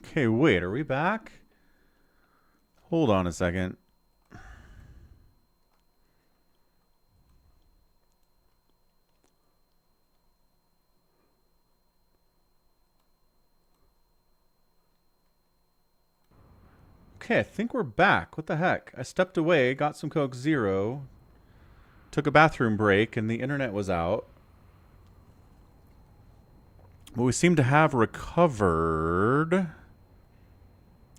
Okay, wait, are we back? Hold on a second. Okay, I think we're back. What the heck? I stepped away, got some Coke Zero, took a bathroom break, and the internet was out. But we seem to have recovered.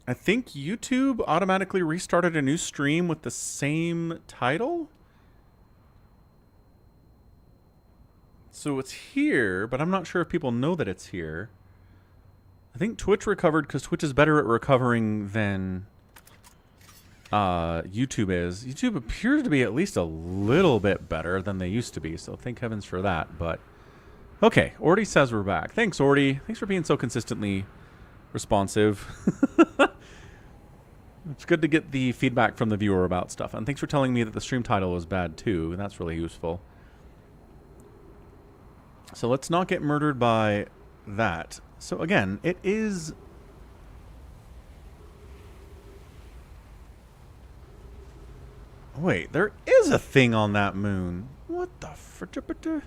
I think YouTube automatically restarted a new stream with the same title. So it's here, but I'm not sure if people know that it's here. I think Twitch recovered because Twitch is better at recovering than YouTube is. YouTube appears to be at least a little bit better than they used to be, so thank heavens for that. But okay, Orty says we're back. Thanks, Orty. Thanks for being so consistently responsive. It's good to get the feedback from the viewer about stuff. And thanks for telling me that the stream title was bad too. That's really useful. So let's not get murdered by that. So again, it is... Wait, there is a thing on that moon. What the fritter?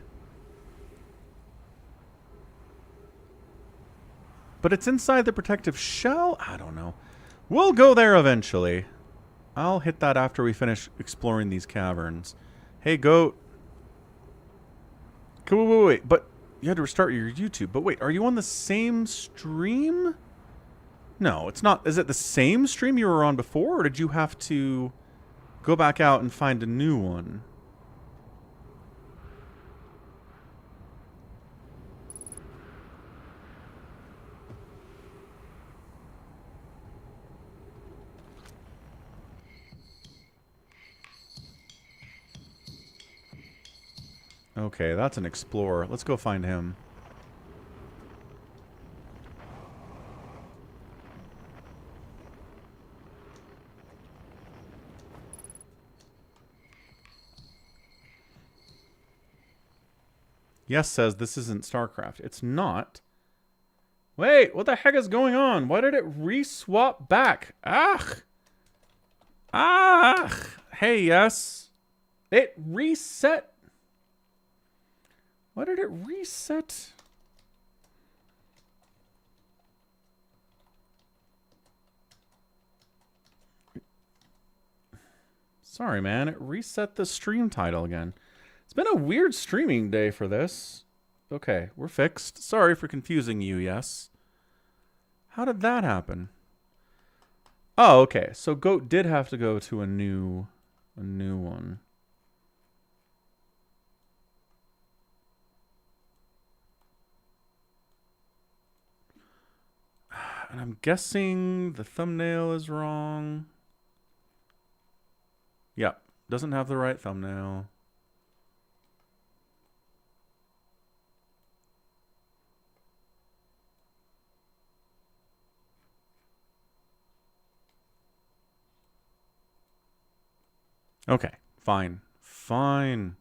But it's inside the protective shell? I don't know. We'll go there eventually. I'll hit that after we finish exploring these caverns. Hey, goat. Wait. But you had to restart your YouTube. But wait, are you on the same stream? No, it's not. Is it the same stream you were on before, or did you have to go back out and find a new one? Okay, that's an explorer. Let's go find him. Yes says this isn't StarCraft. It's not. Wait, what the heck is going on? Why did it re-swap back? Ugh. Hey, yes. It reset. Why did it reset? Sorry, man. It reset the stream title again. It's been a weird streaming day for this. Okay, we're fixed. Sorry for confusing you, yes. How did that happen? Oh, okay. So Goat did have to go to a new one. And I'm guessing the thumbnail is wrong. Yep, doesn't have the right thumbnail. Okay, fine. Fine.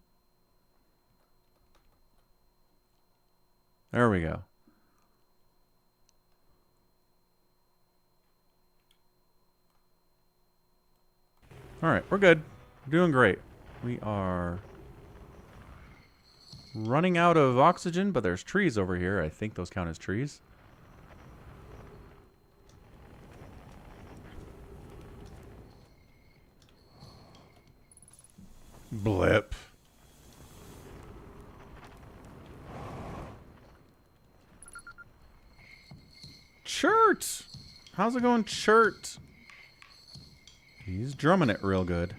There we go. Alright, we're good. We're doing great. We are running out of oxygen, but there's trees over here. I think those count as trees. Blip. Chert! How's it going, Chert? He's drumming it real good.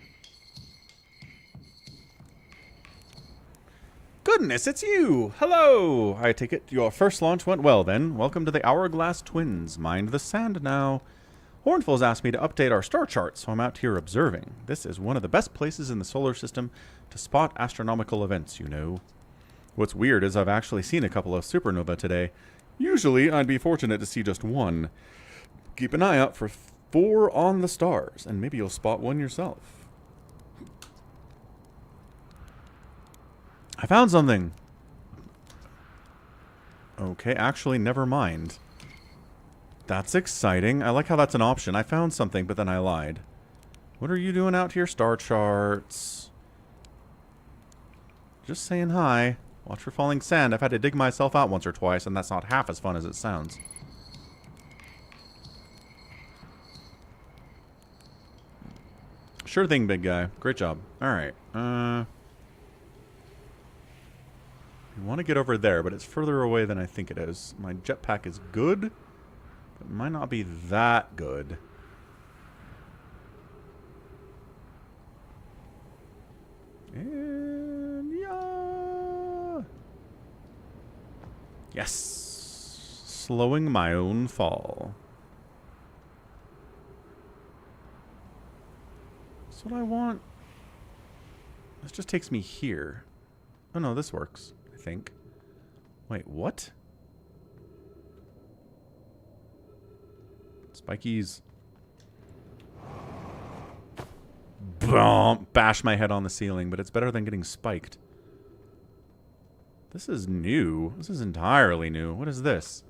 Goodness, it's you! Hello! I take it your first launch went well then. Welcome to the Hourglass Twins. Mind the sand now. Hornful's asked me to update our star chart, so I'm out here observing. This is one of the best places in the solar system to spot astronomical events, you know. What's weird is I've actually seen a couple of supernovae today. Usually, I'd be fortunate to see just one. Keep an eye out for 4 on the stars, and maybe you'll spot one yourself. I found something. Okay, actually, never mind. That's exciting. I like how that's an option. I found something, but then I lied. What are you doing out here? Star charts. Just saying hi. Watch for falling sand. I've had to dig myself out once or twice, and that's not half as fun as it sounds. Sure thing, big guy. Great job. Alright. We want to get over there, but it's further away than I think it is. My jetpack is good, but it might not be that good. And yeah. Yes. Slowing my own fall. That's what I want. This just takes me here. Oh no, this works, I think. Wait, what? Spikies. Boom! Bash my head on the ceiling, but it's better than getting spiked. This is new. This is entirely new. What is this?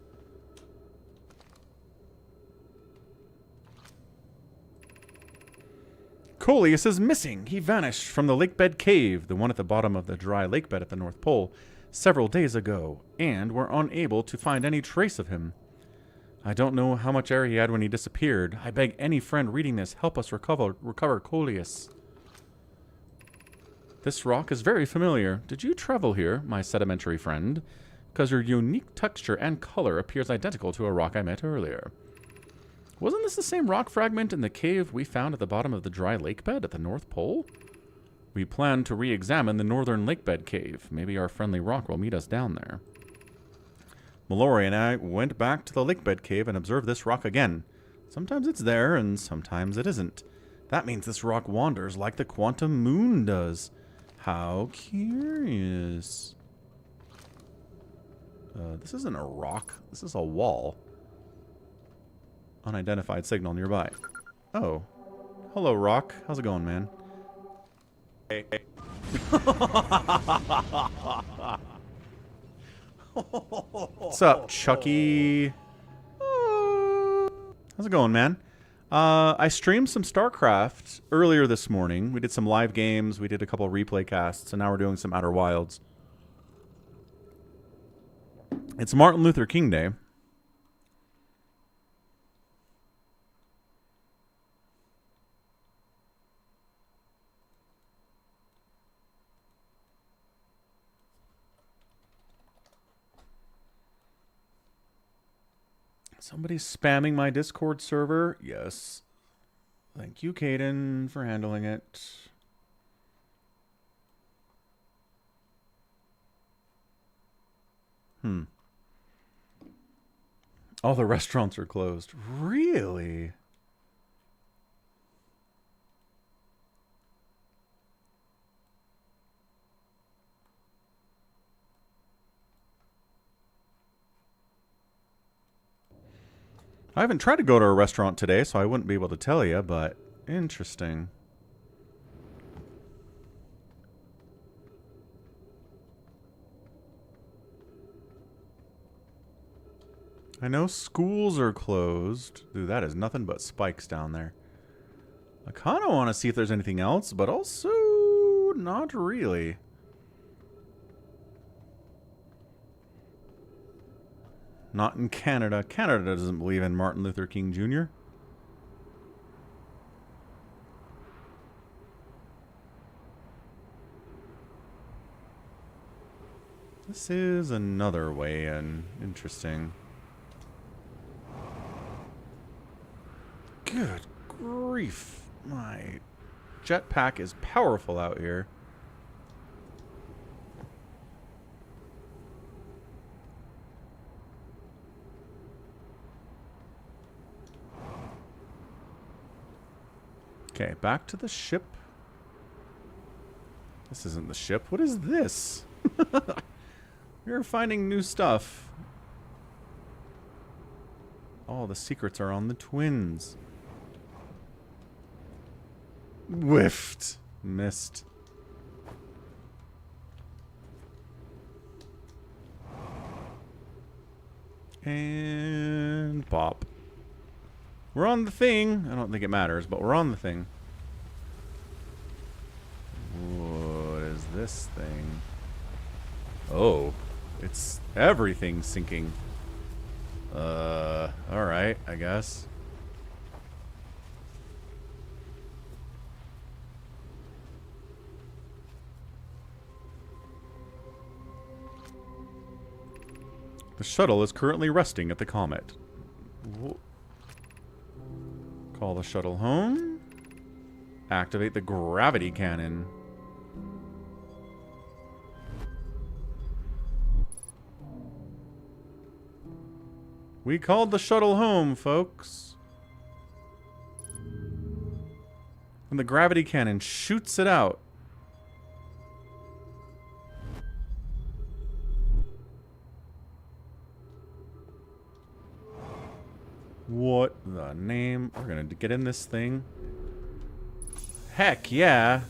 Coleus is missing. He vanished from the lakebed cave, the one at the bottom of the dry lakebed at the North Pole, several days ago, and we're unable to find any trace of him. I don't know how much air he had when he disappeared. I beg any friend reading this, help us recover Coleus. This rock is very familiar. Did you travel here, my sedimentary friend? Because your unique texture and color appears identical to a rock I met earlier. Wasn't this the same rock fragment in the cave we found at the bottom of the dry lakebed at the North Pole? We plan to re-examine the northern lakebed cave. Maybe our friendly rock will meet us down there. Mallory and I went back to the lakebed cave and observed this rock again. Sometimes it's there, and sometimes it isn't. That means this rock wanders like the quantum moon does. How curious. This isn't a rock. This is a wall. Unidentified signal nearby. Oh. Hello, rock. How's it going, man? Hey. What's up, Chucky? How's it going, man? I streamed some StarCraft earlier this morning. We did some live games. We did a couple replay casts, and now we're doing some Outer Wilds. It's Martin Luther King Day. Somebody's spamming my Discord server. Yes. Thank you, Caden, for handling it. All the restaurants are closed. Really? I haven't tried to go to a restaurant today, so I wouldn't be able to tell you, but interesting. I know schools are closed. Dude, that is nothing but spikes down there. I kind of want to see if there's anything else, but also not really. Not in Canada. Canada doesn't believe in Martin Luther King Jr. This is another way in. Interesting. Good grief. My jetpack is powerful out here. Okay, back to the ship. This isn't the ship. What is this? We're finding new stuff. Oh, the secrets are on the twins. Whiffed. Missed. And pop. We're on the thing. I don't think it matters, but we're on the thing. What is this thing? Oh, it's everything sinking. Alright, I guess. The shuttle is currently resting at the comet. Call the shuttle home. Activate the gravity cannon. We called the shuttle home, folks. And the gravity cannon shoots it out. What the name? We're gonna get in this thing. Heck yeah.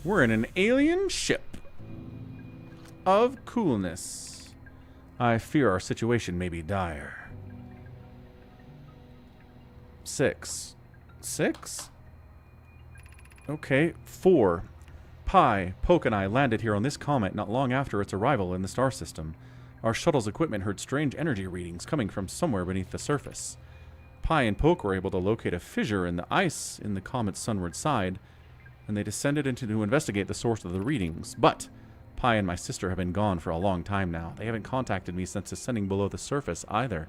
We're in an alien ship of coolness. I fear our situation may be dire. 6. 6? Okay, 4. Pi, Poke, and I landed here on this comet not long after its arrival in the star system. Our shuttle's equipment heard strange energy readings coming from somewhere beneath the surface. Pi and Poke were able to locate a fissure in the ice in the comet's sunward side, and they descended to investigate the source of the readings. But Pi and my sister have been gone for a long time now. They haven't contacted me since descending below the surface either.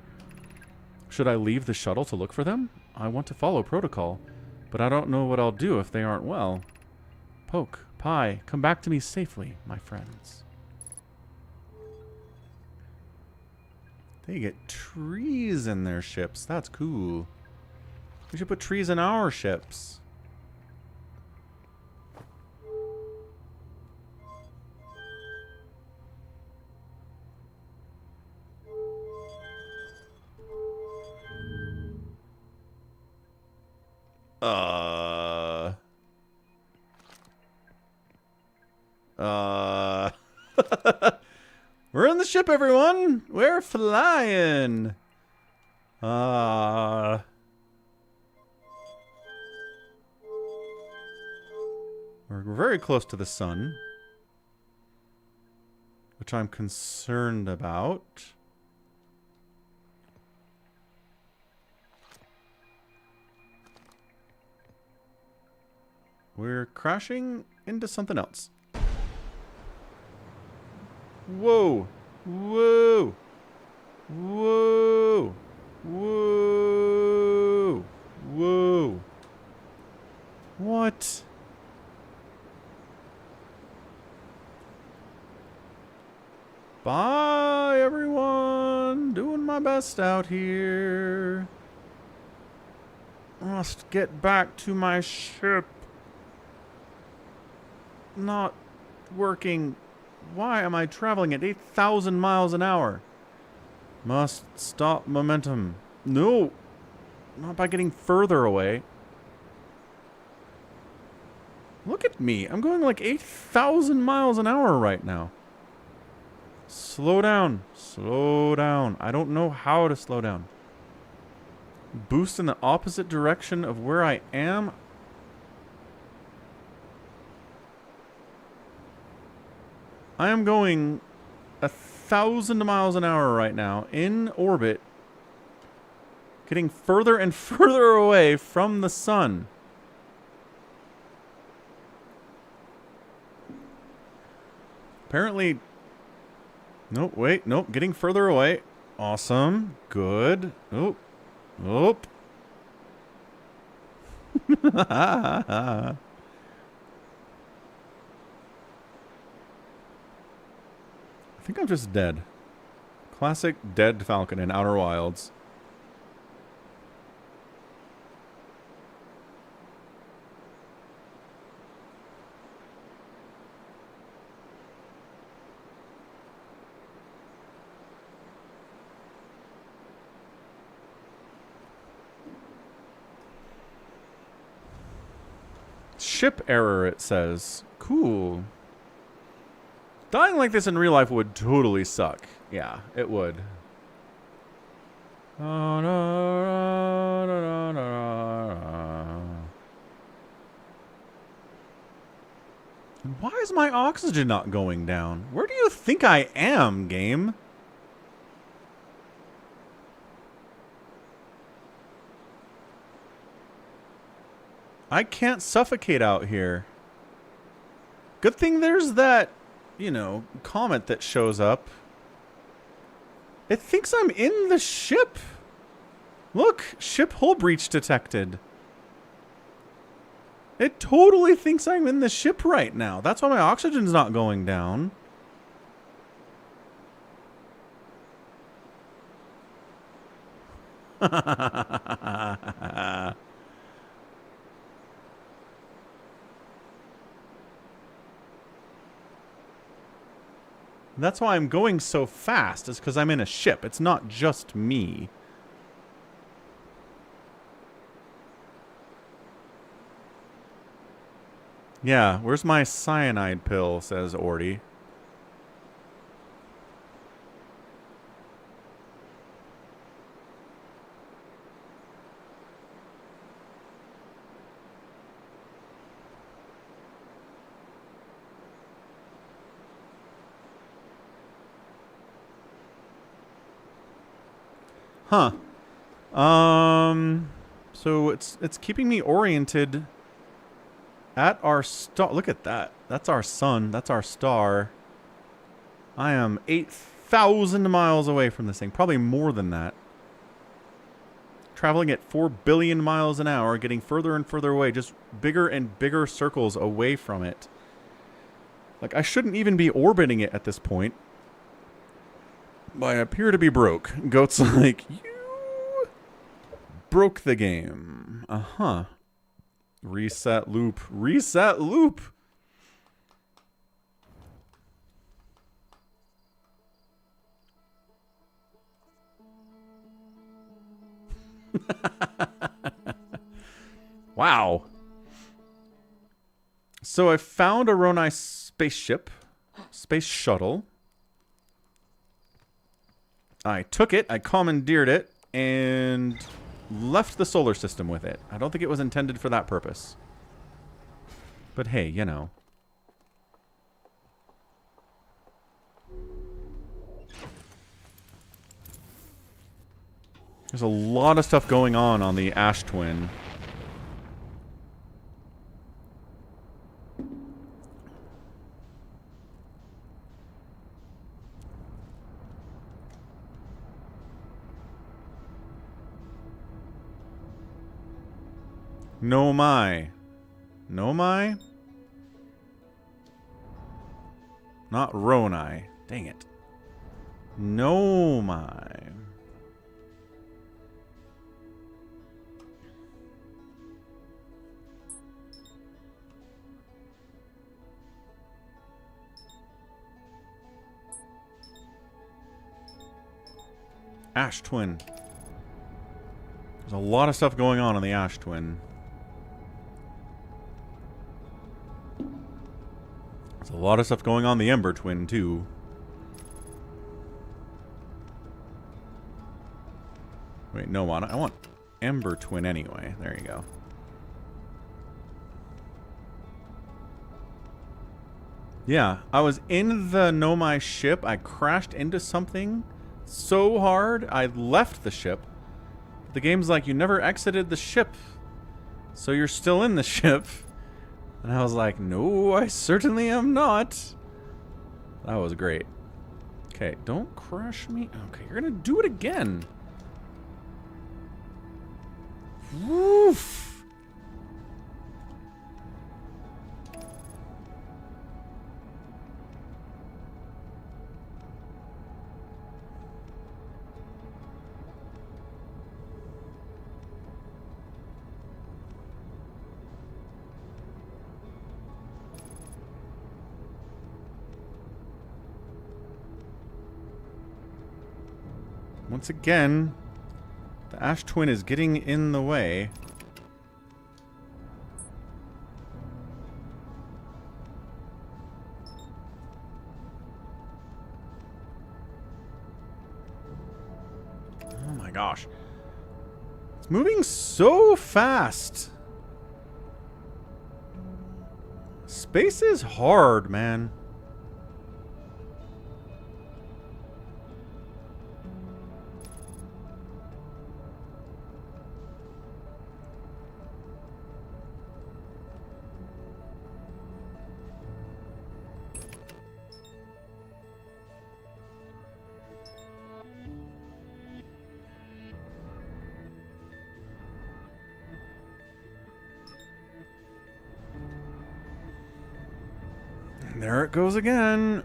Should I leave the shuttle to look for them? I want to follow protocol, but I don't know what I'll do if they aren't well. Poke, Pi, come back to me safely, my friends. They get trees in their ships. That's cool. We should put trees in our ships. We're in the ship, everyone. We're flying. We're very close to the sun, which I'm concerned about. We're crashing into something else. Whoa! Whoa! Whoa! Whoa! Whoa! What? Bye, everyone! Doing my best out here. Must get back to my ship. Not working. Why am I traveling at 8,000 miles an hour? Must stop momentum. No. Not by getting further away. Look at me. I'm going like 8,000 miles an hour right now. Slow down. Slow down. I don't know how to slow down. Boost in the opposite direction of where I am. I am going 1,000 miles an hour right now in orbit, getting further and further away from the sun. Apparently, nope, wait, nope, getting further away. Awesome, good. Oh, oh. I think I'm just dead. Classic dead falcon in Outer Wilds. Ship error, it says. Cool. Dying like this in real life would totally suck. Yeah, it would. And why is my oxygen not going down? Where do you think I am, game? I can't suffocate out here. Good thing there's that, you know, comet that shows up. It thinks I'm in the ship. Look, ship hull breach detected. It totally thinks I'm in the ship right now. That's why my oxygen's not going down. That's why I'm going so fast, is because I'm in a ship. It's not just me. Yeah, where's my cyanide pill, says Orty. Huh. So it's keeping me oriented at our star. Look at that. That's our sun. That's our star. I am 8,000 miles away from this thing. Probably more than that. Traveling at 4 billion miles an hour, getting further and further away. Just bigger and bigger circles away from it. Like, I shouldn't even be orbiting it at this point. But I appear to be broke. Goat's like, you broke the game. Uh-huh. Reset loop. Reset loop. Wow. So I found a Ronai spaceship. Space shuttle. I took it, I commandeered it, and left the solar system with it. I don't think it was intended for that purpose. But hey, you know. There's a lot of stuff going on the Ash Twin. No my. No my? Not Ronai. Dang it. No my. Ash Twin. There's a lot of stuff going on the Ash Twin. There's a lot of stuff going on the Ember Twin, too. Wait, no, I want Ember Twin anyway. There you go. Yeah, I was in the Nomai ship. I crashed into something so hard, I left the ship. The game's like, you never exited the ship, so you're still in the ship. And I was like, no, I certainly am not. That was great. Okay, don't crash me. Okay, you're gonna do it again. Woof. Once again, the Ash Twin is getting in the way. Oh my gosh. It's moving so fast. Space is hard, man. There it goes again.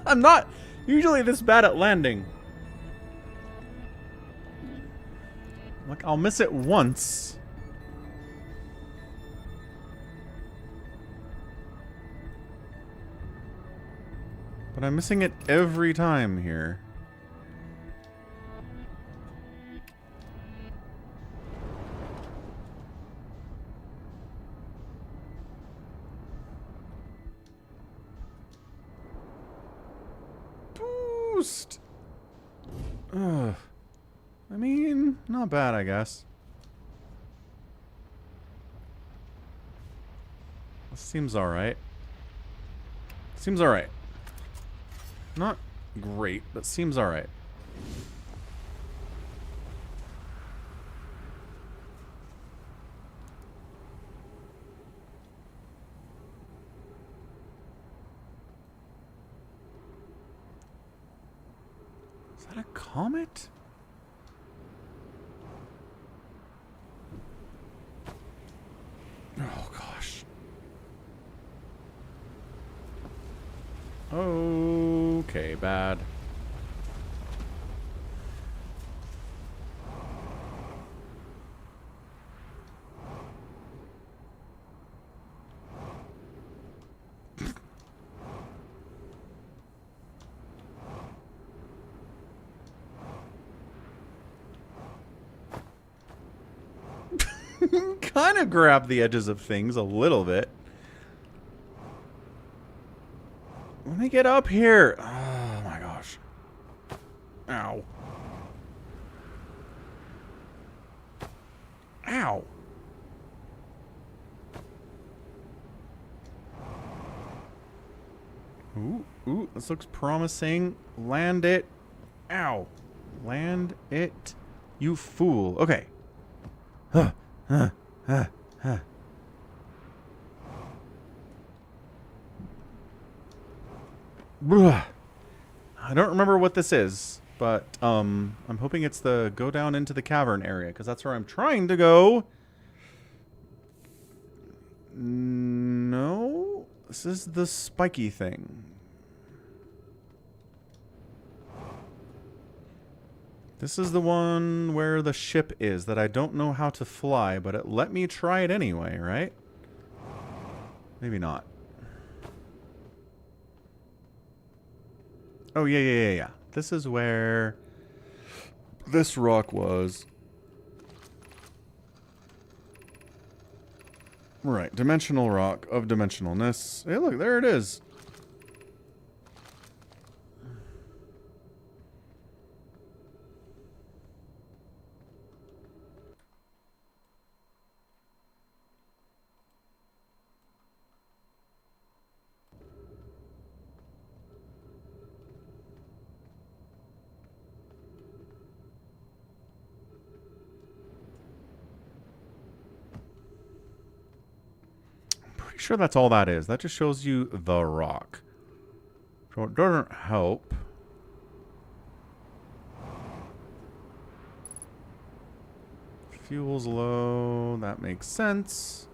I'm not usually this bad at landing. Like, I'll miss it once. But I'm missing it every time here. Boost! Ugh. I mean, not bad, I guess. This seems alright. Seems alright. Not great, but seems alright. Is that a comet? Oh, gosh. Okay, bad. Kind of grab the edges of things a little bit. Let me get up here. Oh my gosh. Ow. Ow. Ooh, this looks promising. Land it. Ow. Land it. You fool. Okay. Huh. Huh. Huh. Huh. I don't remember what this is, but I'm hoping it's the go down into the cavern area, because that's where I'm trying to go. No, this is the spiky thing. This is the one where the ship is that I don't know how to fly, but it let me try it anyway, right? Maybe not. Oh, yeah. This is where this rock was. Right, dimensional rock of dimensionalness. Hey, look, there it is. Sure, that's all that is. That just shows you the rock. So it doesn't help. Fuel's low. That makes sense.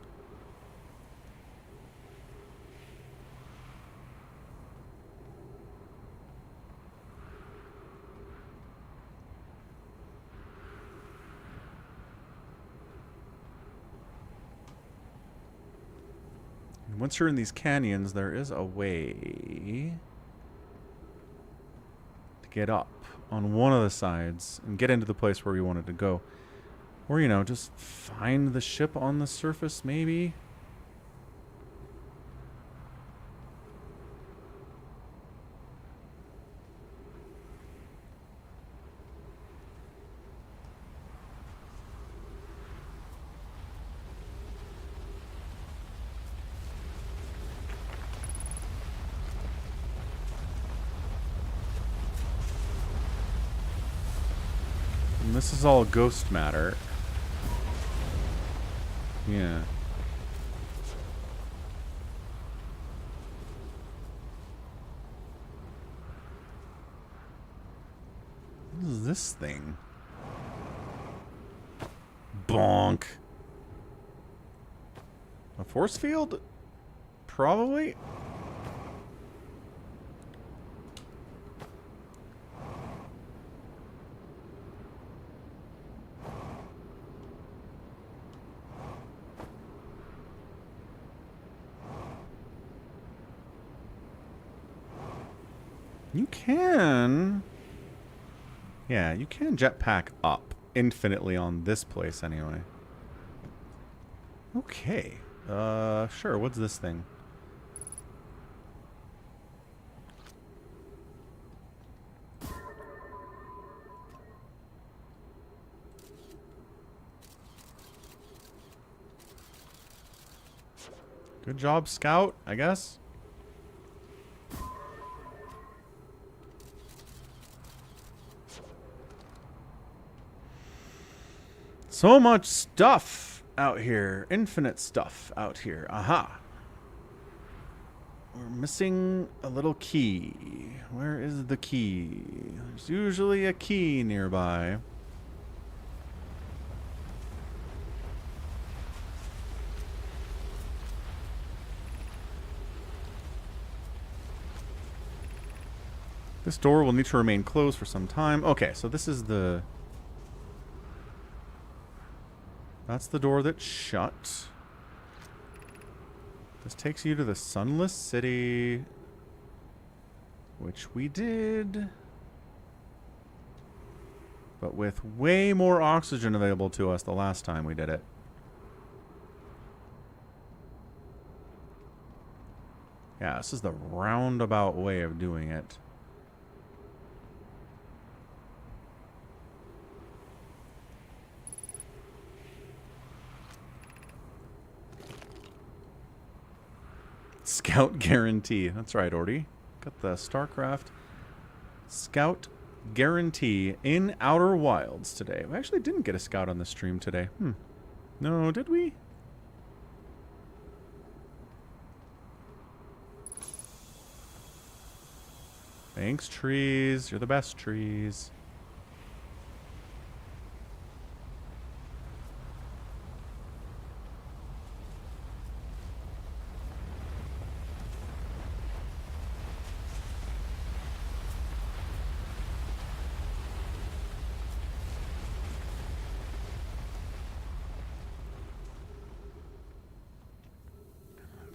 Once you're in these canyons, there is a way to get up on one of the sides and get into the place where we wanted to go. Or, you know, just find the ship on the surface, maybe. This is all ghost matter. Yeah. What is this thing? Bonk. A force field? Probably. You can... Yeah, you can jetpack up infinitely on this place anyway. Okay. Sure, what's this thing? Good job, Scout, I guess. So much stuff out here. Infinite stuff out here. Aha. We're missing a little key. Where is the key? There's usually a key nearby. This door will need to remain closed for some time. Okay, so this is the... That's the door that's shut. This takes you to the Sunless City, which we did, but with way more oxygen available to us the last time we did it. Yeah, this is the roundabout way of doing it. Scout guarantee. That's right, Orty. Got the StarCraft Scout guarantee in Outer Wilds today. We actually didn't get a scout on the stream today. No, did we? Thanks, trees. You're the best, trees.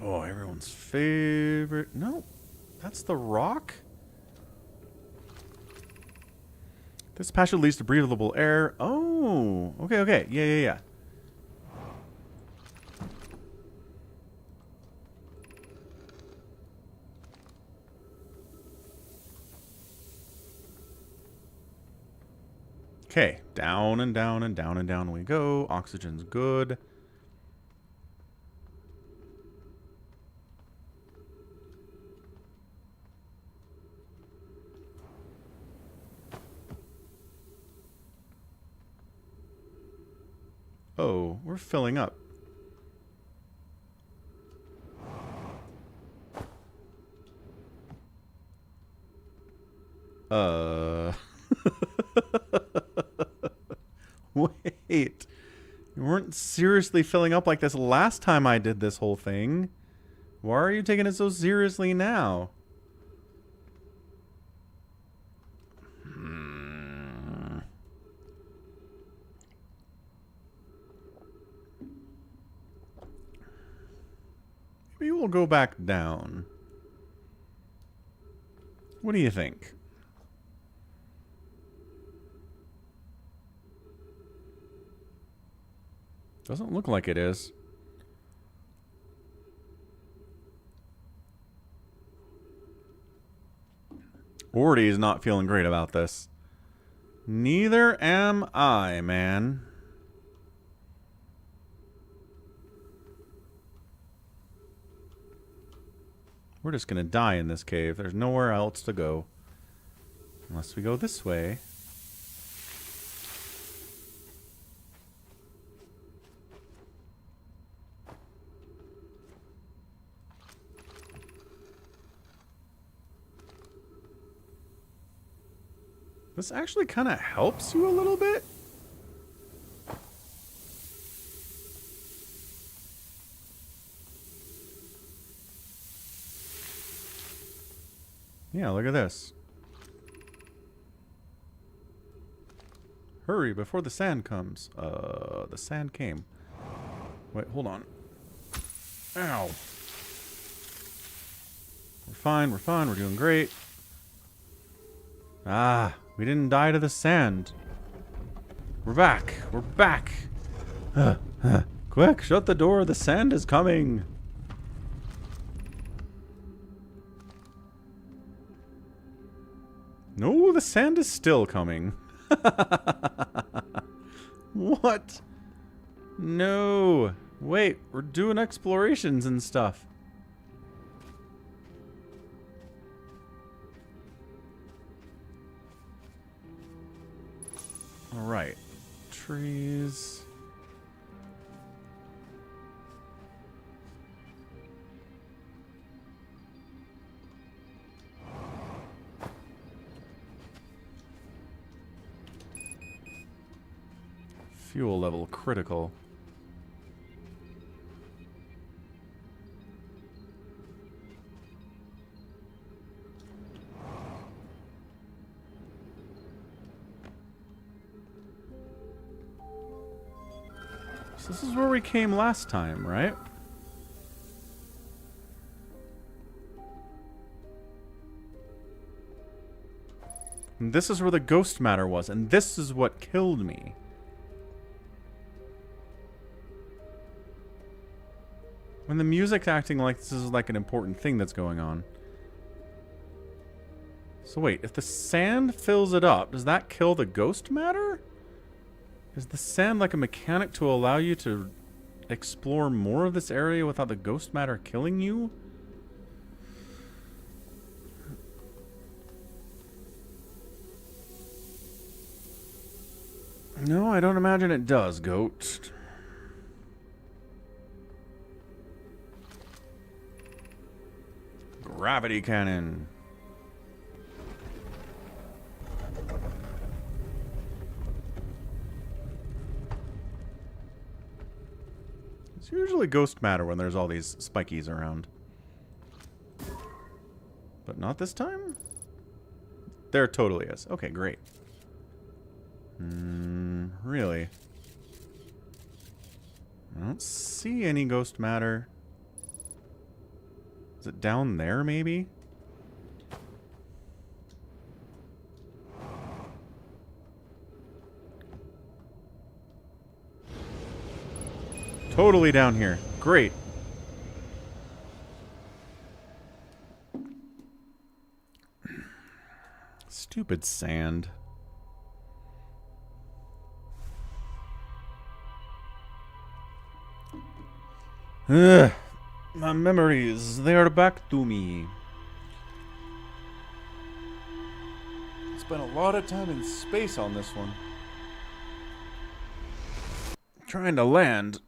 Oh, everyone's favorite. No, that's the rock. This passage leads to breathable air. Oh, okay. Yeah. Okay, down and down and down and down we go. Oxygen's good. Oh, we're filling up. Wait. You weren't seriously filling up like this last time I did this whole thing. Why are you taking it so seriously now? Maybe we'll go back down. What do you think? Doesn't look like it is. Orty is not feeling great about this. Neither am I, man. We're just gonna die in this cave. There's nowhere else to go. Unless we go this way. This actually kind of helps you a little bit. Yeah, look at this. Hurry before the sand comes. The sand came. Wait, hold on. Ow. We're fine, we're doing great. Ah, we didn't die to the sand. We're back. Quick, shut the door, the sand is coming. No, the sand is still coming. What? No. Wait, we're doing explorations and stuff. Alright. Trees. Fuel level critical. So this is where we came last time, right? And this is where the ghost matter was, and this is what killed me. When the music's acting like this is like an important thing that's going on. So wait, if the sand fills it up, does that kill the ghost matter? Is the sand like a mechanic to allow you to explore more of this area without the ghost matter killing you? No, I don't imagine it does, Goat. Gravity cannon. It's usually ghost matter when there's all these spikies around. But not this time? There totally is. Okay, great. Really? I don't see any ghost matter. Is it down there, maybe? Totally down here. Great. Stupid sand. Ugh. My memories, they are back to me. Spent a lot of time in space on this one. Trying to land.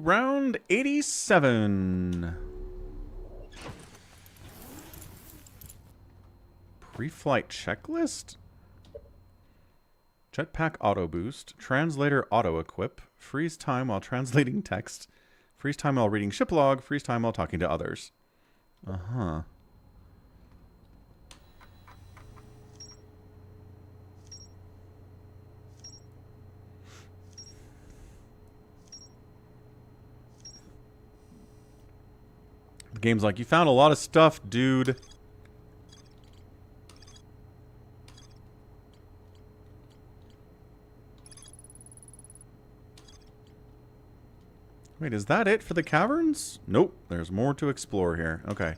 Round 87. Pre-flight checklist? Jetpack auto boost. Translator auto equip. Freeze time while translating text. Freeze time while reading ship log. Freeze time while talking to others. Uh-huh. The game's like, you found a lot of stuff, dude. Wait, is that it for the caverns? Nope, there's more to explore here. Okay.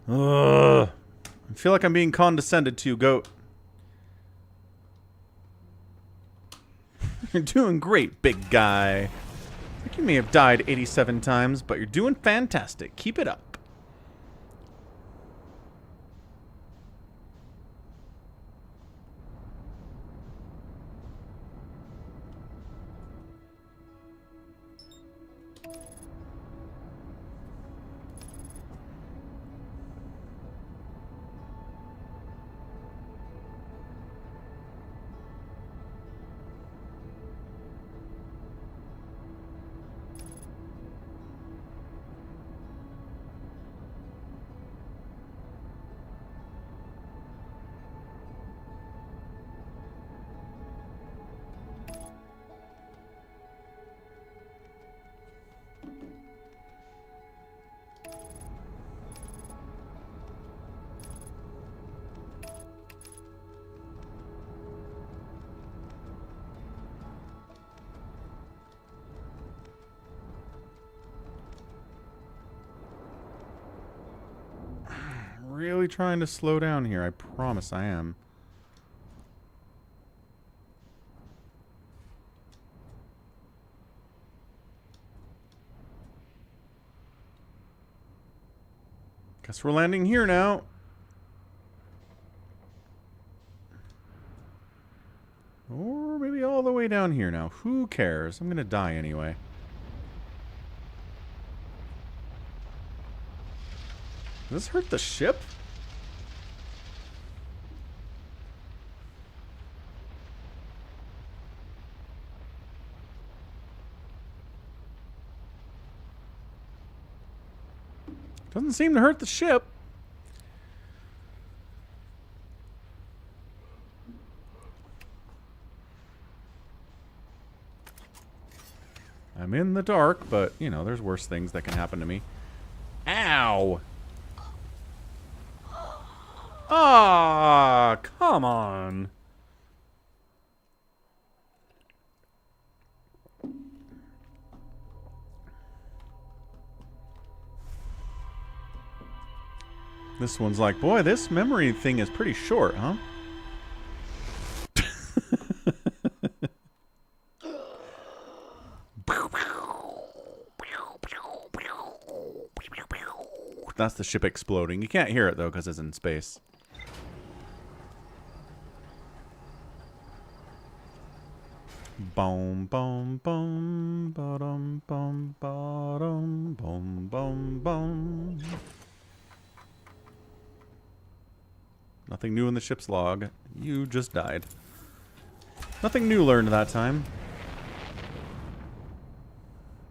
Ugh. I feel like I'm being condescended to, Goat. You're doing great, big guy. You may have died 87 times, but you're doing fantastic. Keep it up. really trying to slow down here. I promise I am. Guess we're landing here now. Or maybe all the way down here now. Who cares? I'm gonna die anyway. Does this hurt the ship? Doesn't seem to hurt the ship. I'm in the dark, but, you know, there's worse things that can happen to me. Ow! Ah, come on. This one's like, boy, this memory thing is pretty short, huh? That's the ship exploding. You can't hear it, though, because it's in space. Boom, boom, boom, ba-dum, bum, ba-dum, boom, boom, boom. Nothing new in the ship's log. You just died. Nothing new learned that time.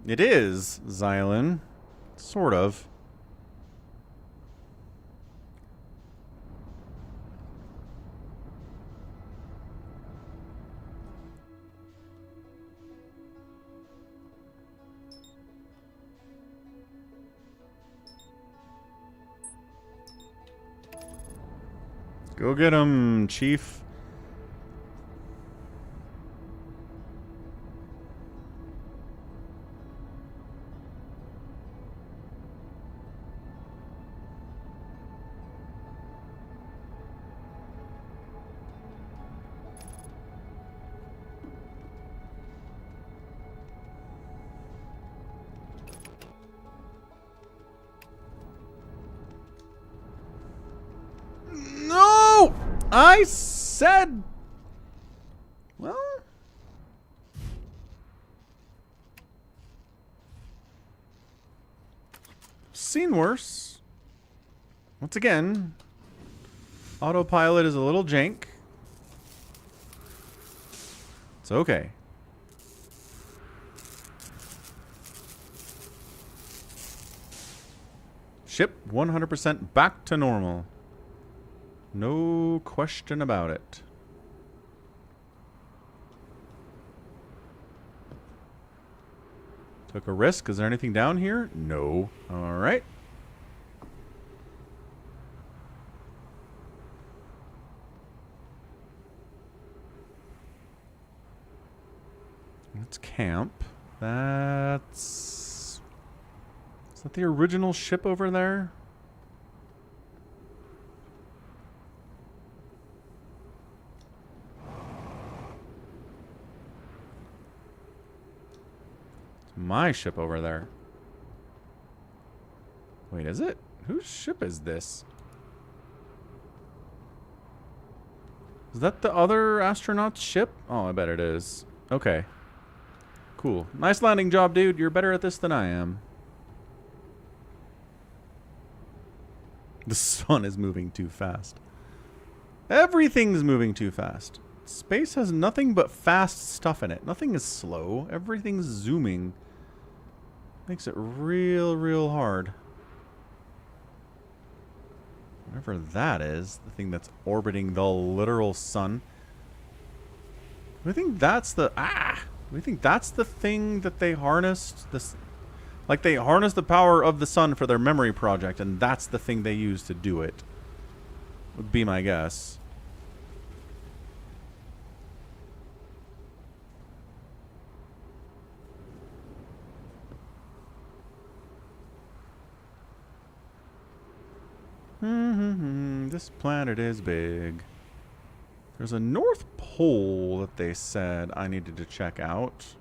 It is, Xylin. Sort of. Go get him, Chief. No! I said... Well... Seen worse. Once again, autopilot is a little jank. It's okay. Ship 100% back to normal. No question about it. Took a risk. Is there anything down here? No. All right. Let's camp. That's... Is that the original ship over there? My ship over there. Wait, is it? Whose ship is this? Is that the other astronaut's ship? Oh, I bet it is. Okay. Cool. Nice landing job, dude. You're better at this than I am. The sun is moving too fast. Everything's moving too fast. Space has nothing but fast stuff in it. Nothing is slow. Everything's zooming. Makes it real hard. Whatever that is, the thing that's orbiting the literal sun. Do we think that's the... Do we think that's the thing that they harnessed? This, like they harnessed the power of the sun for their memory project, and that's the thing they used to do it. Would be my guess. This planet is big. There's a North Pole that they said I needed to check out.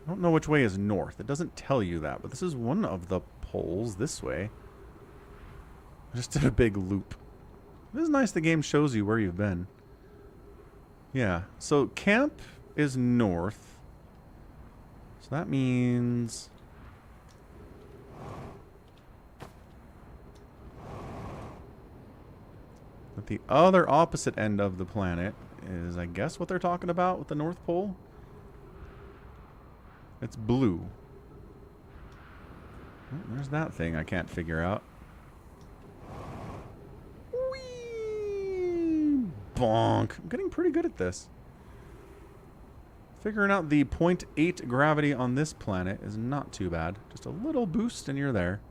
I don't know which way is north. It doesn't tell you that, but this is one of the poles this way. I just did a big loop. It is nice the game shows you where you've been. Yeah, so camp is north. So that means... that the other opposite end of the planet is, I guess, what they're talking about with the North Pole. It's blue. Oh, there's that thing I can't figure out. Whee! Bonk. I'm getting pretty good at this. Figuring out the 0.8 gravity on this planet is not too bad. Just a little boost and you're there.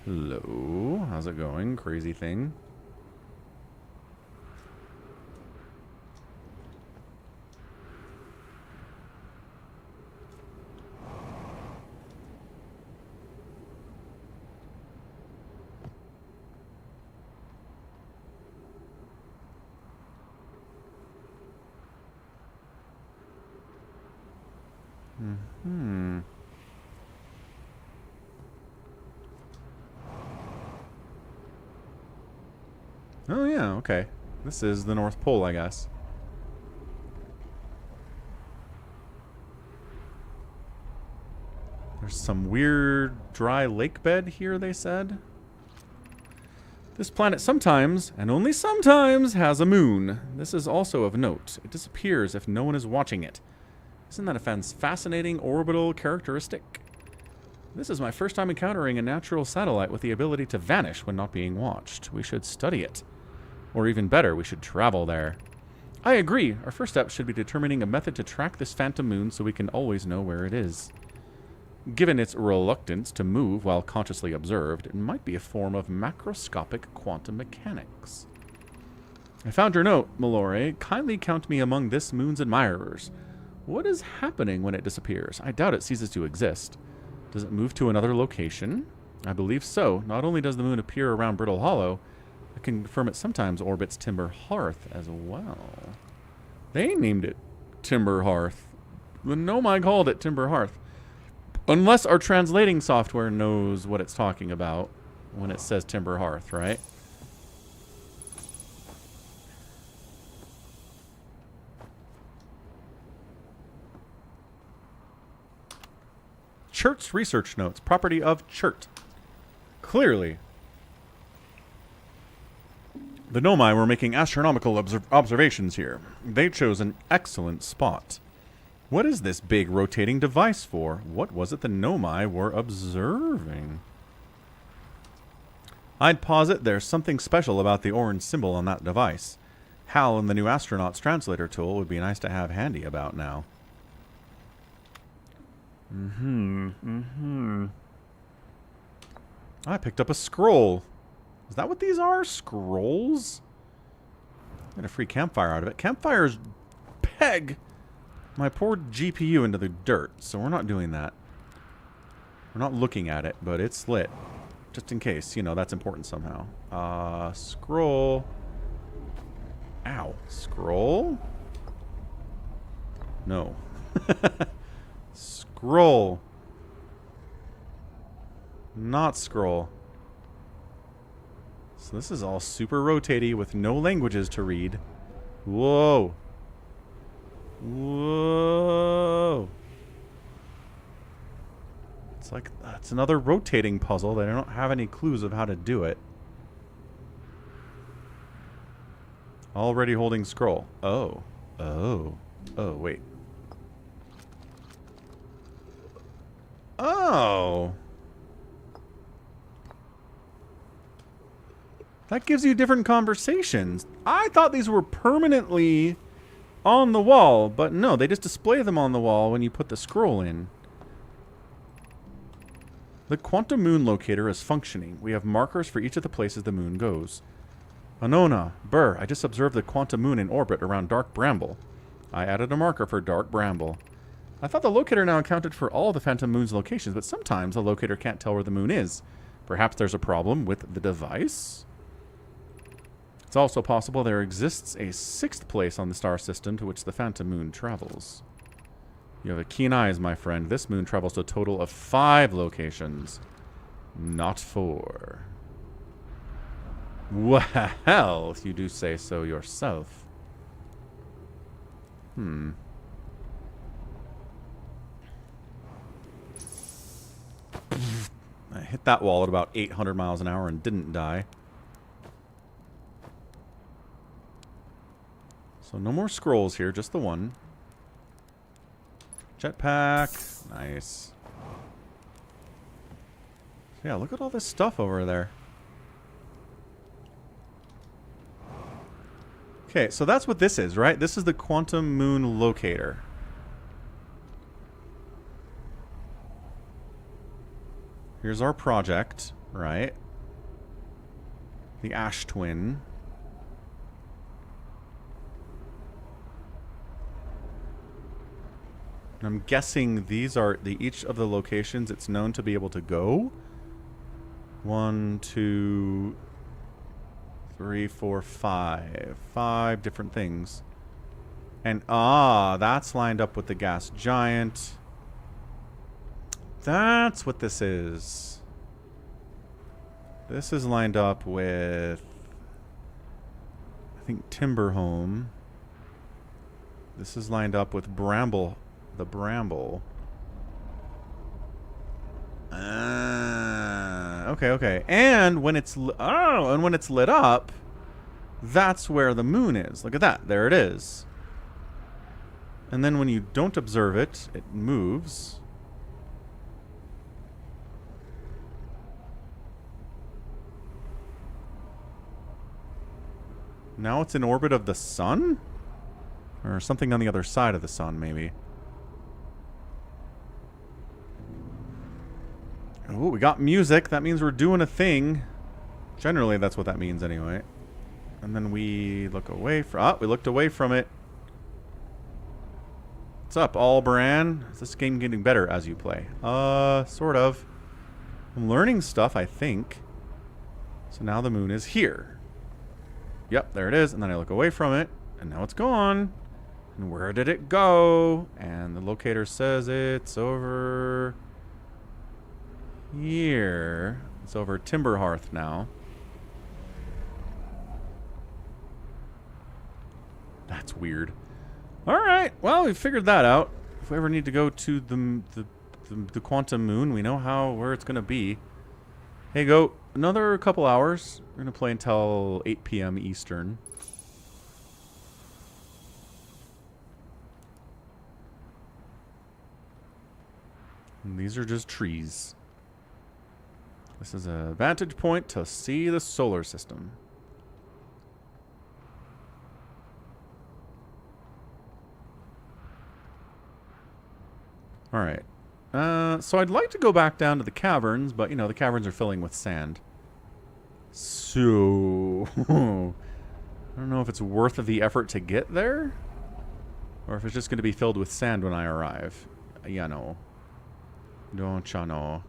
Hello, how's it going? Crazy thing. Oh yeah, okay. This is the North Pole, I guess. There's some weird dry lake bed here, they said. This planet sometimes, and only sometimes, has a moon. This is also of note. It disappears if no one is watching it. Isn't that a fascinating orbital characteristic? This is my first time encountering a natural satellite with the ability to vanish when not being watched. We should study it. Or even better, we should travel there. I agree. Our first step should be determining a method to track this phantom moon so we can always know where it is. Given its reluctance to move while consciously observed, it might be a form of macroscopic quantum mechanics. I found your note, Malore. Kindly count me among this moon's admirers. What is happening when it disappears? I doubt it ceases to exist. Does it move to another location? I believe so. Not only does the moon appear around Brittle Hollow, I can confirm it sometimes orbits Timber Hearth as well. They named it Timber Hearth. The Nomai called it Timber Hearth. Unless our translating software knows what it's talking about when it says Timber Hearth, right? Chert's research notes. Property of Chert. Clearly, the Nomai were making astronomical observations here. They chose an excellent spot. What is this big rotating device for? What was it the Nomai were observing? I'd posit there's something special about the orange symbol on that device. HAL and the new astronaut's translator tool would be nice to have handy about now. I picked up a scroll. Is that what these are? Scrolls? Get a free campfire out of it. Campfires peg my poor GPU into the dirt, so we're not doing that. We're not looking at it, but it's lit. Just in case, you know, that's important somehow. Scroll. Ow. Scroll? No. Scroll. Not scroll. So this is all super rotatey with no languages to read. Whoa. Whoa. It's like, it's another rotating puzzle that I don't have any clues of how to do it. Already holding scroll. Oh. Oh. Oh, wait. Oh. That gives you different conversations. I thought these were permanently on the wall, but no, they just display them on the wall when you put the scroll in. The quantum moon locator is functioning. We have markers for each of the places the moon goes. Anona, Burr, I just observed the quantum moon in orbit around Dark Bramble. I added a marker for Dark Bramble. I thought the locator now accounted for all the Phantom Moon's locations, but sometimes the locator can't tell where the moon is. Perhaps there's a problem with the device? It's also possible there exists a sixth place on the star system to which the Phantom Moon travels. You have a keen eyes, my friend. This moon travels to a total of 5 locations, not 4. Well, if you do say so yourself. I hit that wall at about 800 miles an hour and didn't die. So no more scrolls here, just the one. Jetpack. Nice. Yeah, look at all this stuff over there. Okay, so that's what this is, right? This is the Quantum Moon Locator. Here's our project, right? The Ash Twin. And I'm guessing these are each of the locations it's known to be able to go. 1, 2, 3, 4, 5. 5 different things. And that's lined up with the gas giant. That's what this is. This is lined up with, I think, Timberhome. This is lined up with Bramble. The Bramble. Okay. And when it's when it's lit up, that's where the moon is. Look at that. There it is. And then when you don't observe it, it moves. Now it's in orbit of the sun? Or something on the other side of the sun, maybe. Oh, we got music. That means we're doing a thing. Generally, that's what that means anyway. And then we look away from... we looked away from it. What's up, Albran? Is this game getting better as you play? Sort of. I'm learning stuff, I think. So now the moon is here. Yep, there it is. And then I look away from it. And now it's gone. And where did it go? And the locator says it's over... here. It's over Timberhearth now. That's weird. Alright, well, we figured that out. If we ever need to go to the quantum moon, we know where it's going to be. Hey, go. Another couple hours. We're going to play until 8 p.m. Eastern. And these are just trees. This is a vantage point to see the solar system. Alright. So I'd like to go back down to the caverns, but, you know, the caverns are filling with sand. So... I don't know if it's worth the effort to get there, or if it's just going to be filled with sand when I arrive. Ya know. Don't ya know.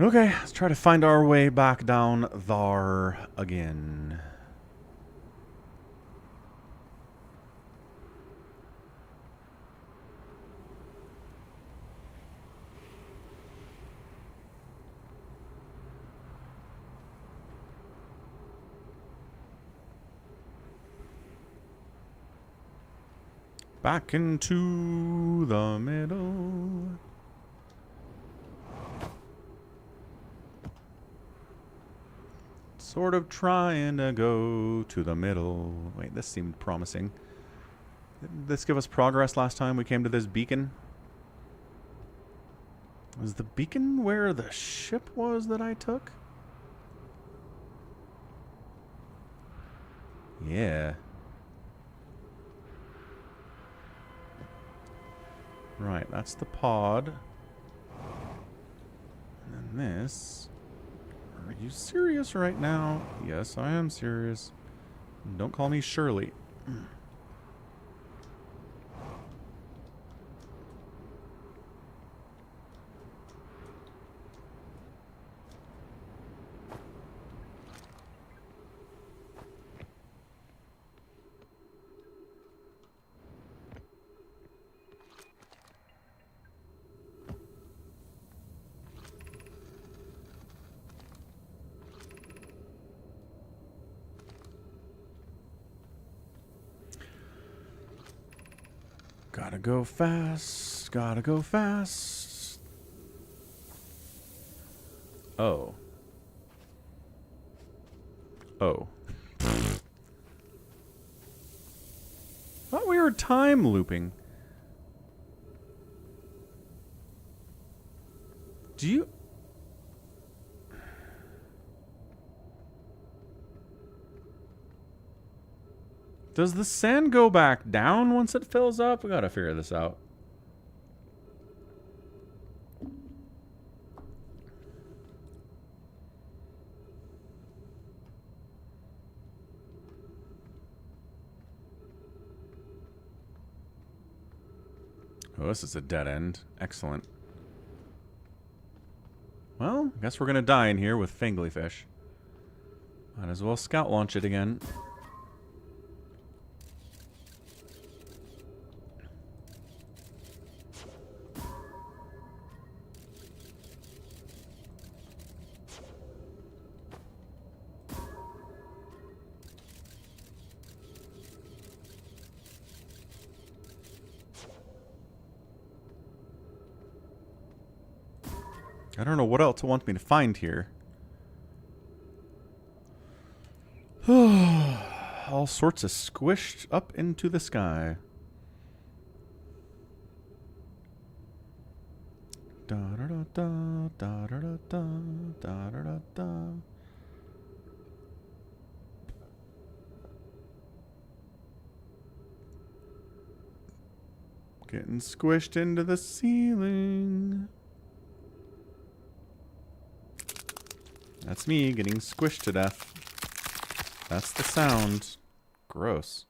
Okay, let's try to find our way back down there again. Back into the middle. Sort of trying to go to the middle. Wait, this seemed promising. Didn't this give us progress last time we came to this beacon? Was the beacon where the ship was that I took? Yeah. Right, that's the pod. And then this... Are you serious right now? Yes, I am serious. Don't call me Shirley. Gotta go fast. Gotta go fast. Oh. Oh. Thought we were time looping. Do you... Does the sand go back down once it fills up? We gotta figure this out. Oh, this is a dead end. Excellent. Well, I guess we're gonna die in here with Fangly Fish. Might as well scout launch it again. I don't know what else it wants me to find here. All sorts of squished up into the sky. Da da da da da da da da da da da. Getting squished into the ceiling. That's me getting squished to death. That's the sound. Gross.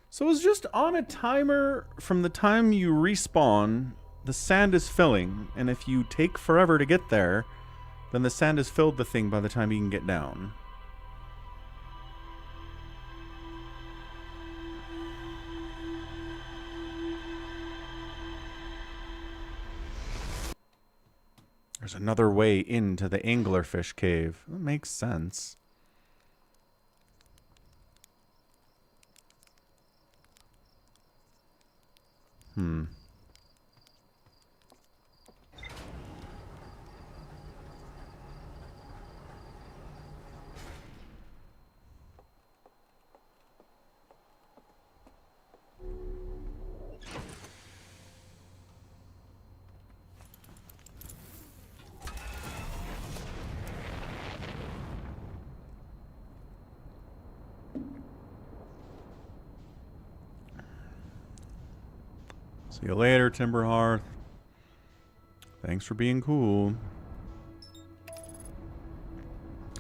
So it's just on a timer from the time you respawn, the sand is filling, and if you take forever to get there, then the sand has filled the thing by the time you can get down. There's another way into the anglerfish cave. That makes sense. See you later, Timberhearth. Thanks for being cool.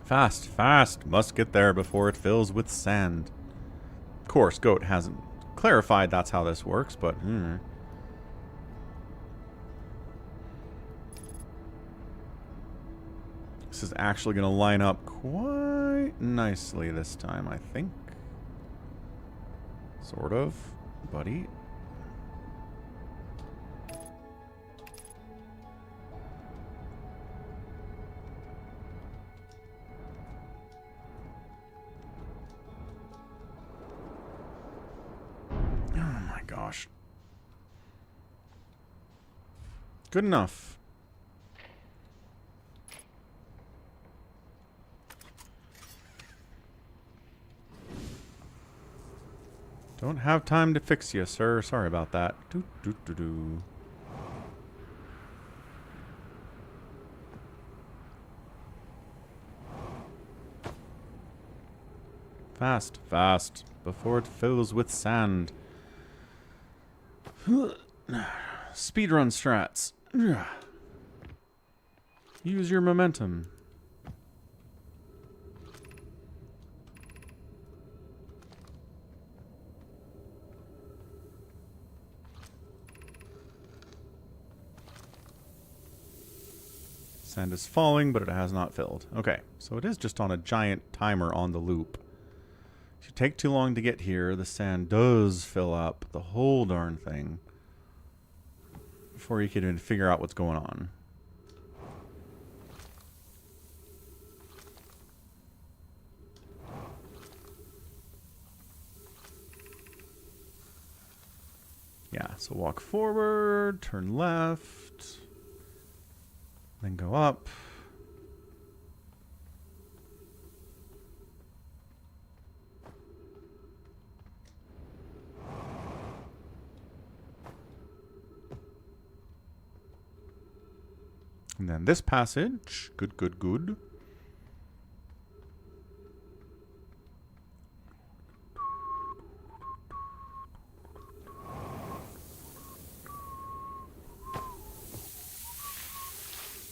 Fast, fast. Must get there before it fills with sand. Of course, Goat hasn't clarified that's how this works, but... This is actually going to line up quite nicely this time, I think. Sort of, buddy. Gosh. Good enough. Don't have time to fix you, sir. Sorry about that. Doo, doo, doo, doo. Fast, fast, before it fills with sand. Speedrun strats. Use your momentum. Sand is falling, but it has not filled. Okay, so it is just on a giant timer on the loop. If you take too long to get here, the sand does fill up the whole darn thing before you can even figure out what's going on. Yeah, so walk forward, turn left, then go up. And then this passage. Good, good, good.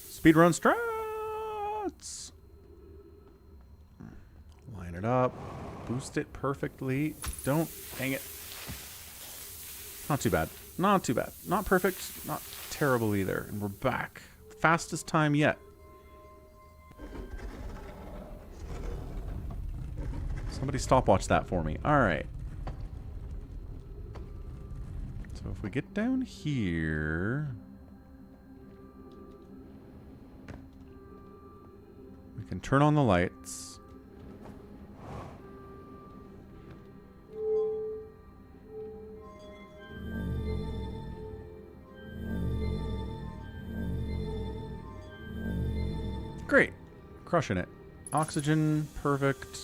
Speedrun strats. Line it up. Boost it perfectly. Don't. Dang it. Not too bad. Not too bad. Not perfect. Not terrible either. And we're back. Fastest time yet. Somebody stopwatch that for me. Alright. So if we get down here, we can turn on the lights. Great. Crushing it. Oxygen, perfect.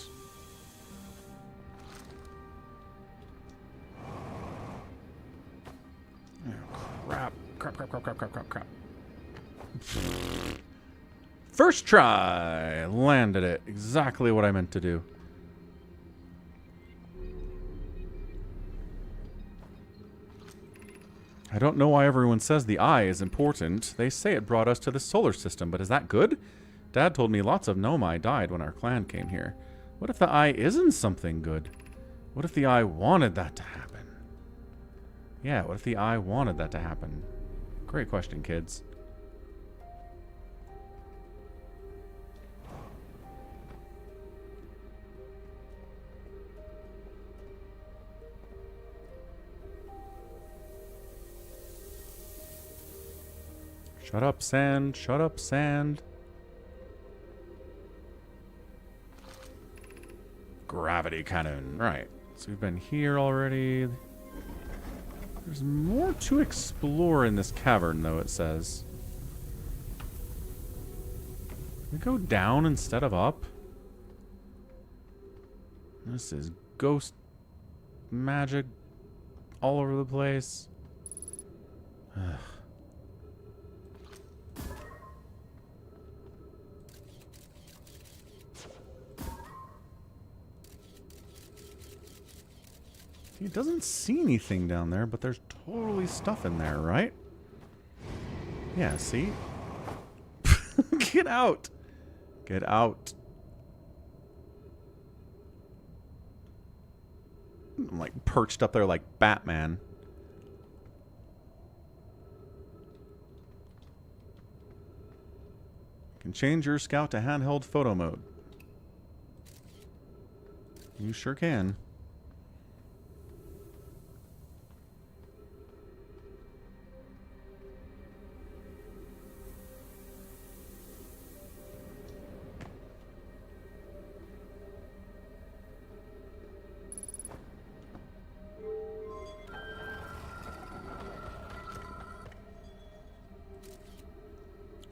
Oh, crap. Crap. First try. Landed it. Exactly what I meant to do. I don't know why everyone says the eye is important. They say it brought us to the solar system, but is that good? Dad told me lots of Nomai died when our clan came here. What if the eye isn't something good? What if the eye wanted that to happen? Yeah, what if the eye wanted that to happen? Great question, kids. Shut up, sand. Shut up, sand. Gravity cannon. Right. So we've been here already. There's more to explore in this cavern, though, it says. Can we go down instead of up? This is ghost magic all over the place. Ugh. He doesn't see anything down there, but there's totally stuff in there, right? Yeah, see? Get out! Get out. I'm like perched up there like Batman. You can change your scout to handheld photo mode. You sure can.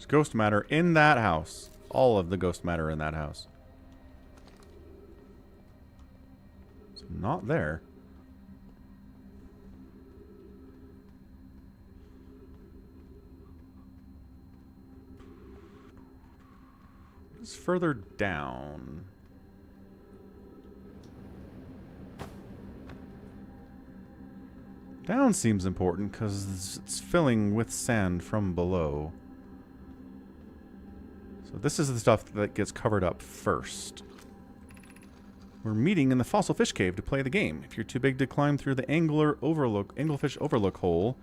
Ghost matter in that house. All of the ghost matter in that house. It's not there. is further down? Down seems important because it's filling with sand from below. So this is the stuff that gets covered up first. We're meeting in the fossil fish cave to play the game. If you're too big to climb through the anglerfish overlook hole,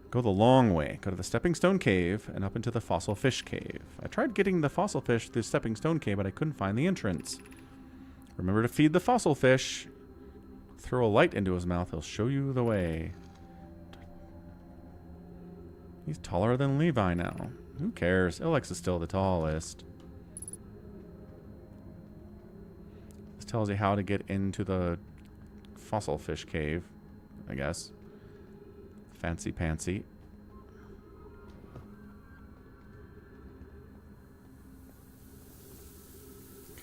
go the long way. Go to the stepping stone cave and up into the fossil fish cave. I tried getting the fossil fish through stepping stone cave, but I couldn't find the entrance. Remember to feed the fossil fish. Throw a light into his mouth. He'll show you the way. He's taller than Levi now. Who cares? Ilex is still the tallest. This tells you how to get into the fossil fish cave, I guess. Fancy pantsy.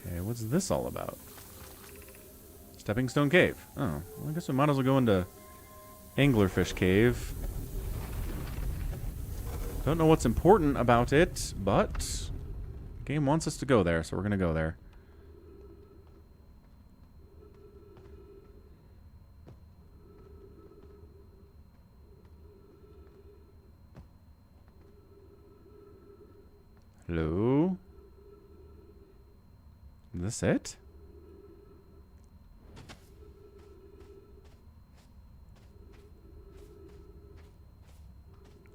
Okay, what's this all about? Stepping Stone Cave. Oh, well, I guess we might as well go into Anglerfish Cave. Don't know what's important about it, but the game wants us to go there, so we're gonna go there. Hello? Is this it?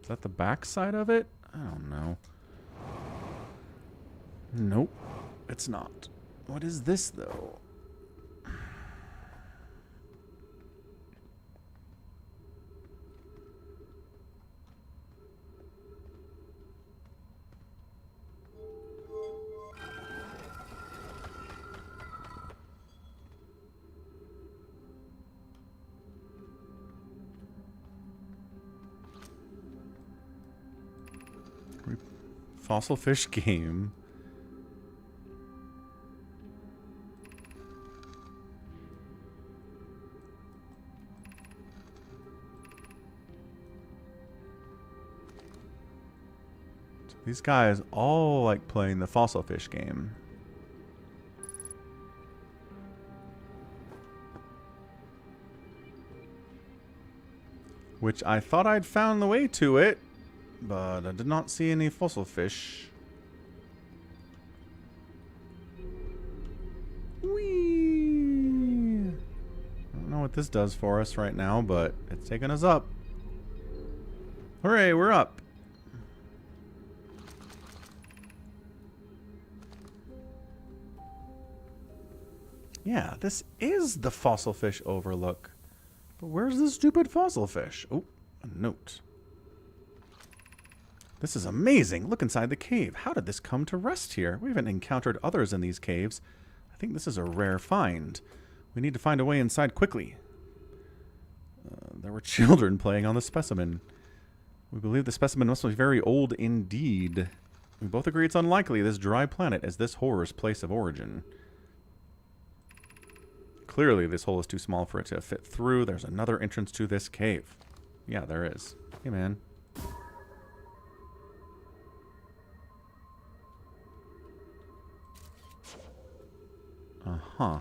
Is that the back side of it? I don't know. Nope, it's not. What is this, though? Fossil fish game. So these guys all like playing the fossil fish game. Which I thought I'd found the way to it. But I did not see any fossil fish. Whee! I don't know what this does for us right now, but it's taking us up. Hooray, we're up. Yeah, this is the fossil fish overlook. But where's the stupid fossil fish? Oh, a note. This is amazing. Look inside the cave. How did this come to rest here? We haven't encountered others in these caves. I think this is a rare find. We need to find a way inside quickly. There were children playing on the specimen. We believe the specimen must be very old indeed. We both agree it's unlikely this dry planet is this horror's place of origin. Clearly, this hole is too small for it to fit through. There's another entrance to this cave. Yeah, there is. Hey, man. Uh-huh.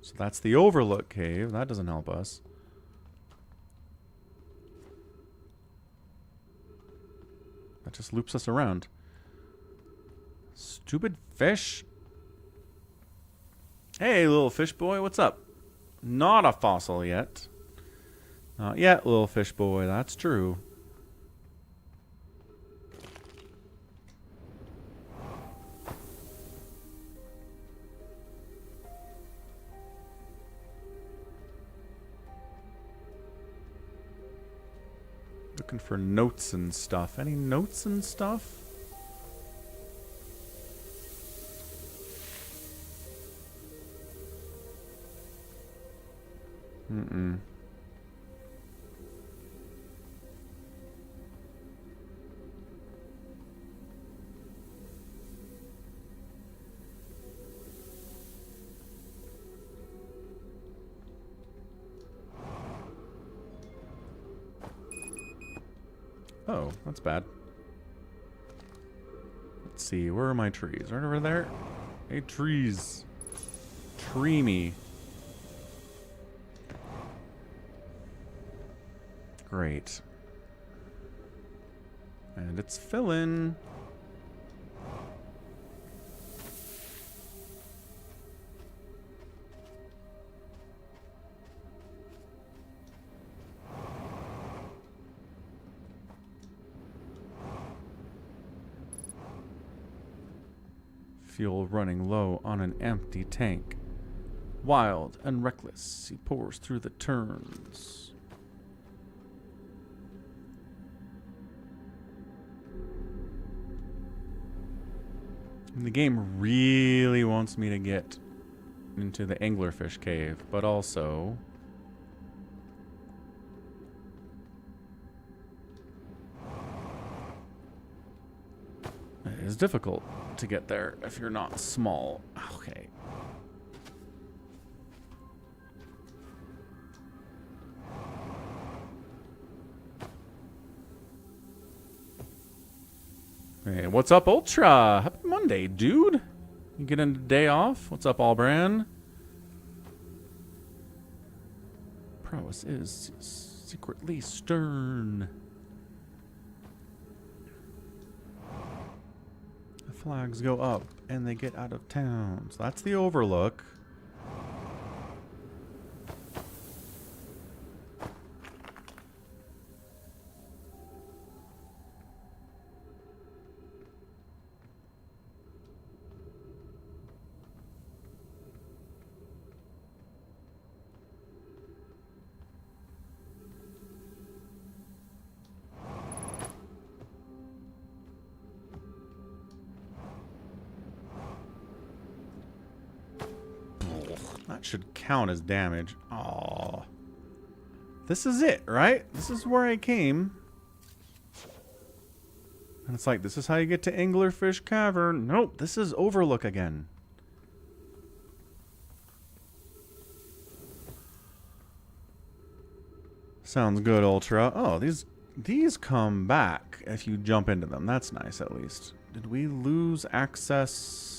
So that's the overlook cave. That doesn't help us. That just loops us around. Stupid fish. Hey, little fish boy, what's up? Not a fossil yet. Not yet, little fish boy. That's true. Looking for notes and stuff. Any notes and stuff? Mm-mm. Oh, that's bad. see. Where are my trees? Right over there? Hey, trees. Tree me. Great. And it's filling. Fuel running low on an empty tank. Wild and reckless, he pours through the turns. And the game really wants me to get into the anglerfish cave, but also it is difficult to get there if you're not small. Okay. Hey, what's up, Ultra? Happy Monday, dude. You getting a day off? What's up, Albran? Prowess is secretly stern. The flags go up and they get out of town. So that's the overlook. That should count as damage. Aww. This is it, right? This is where I came. And it's like, this is how you get to Anglerfish Cavern. Nope, this is Overlook again. Sounds good, Ultra. Oh, these come back if you jump into them. That's nice, at least. Did we lose access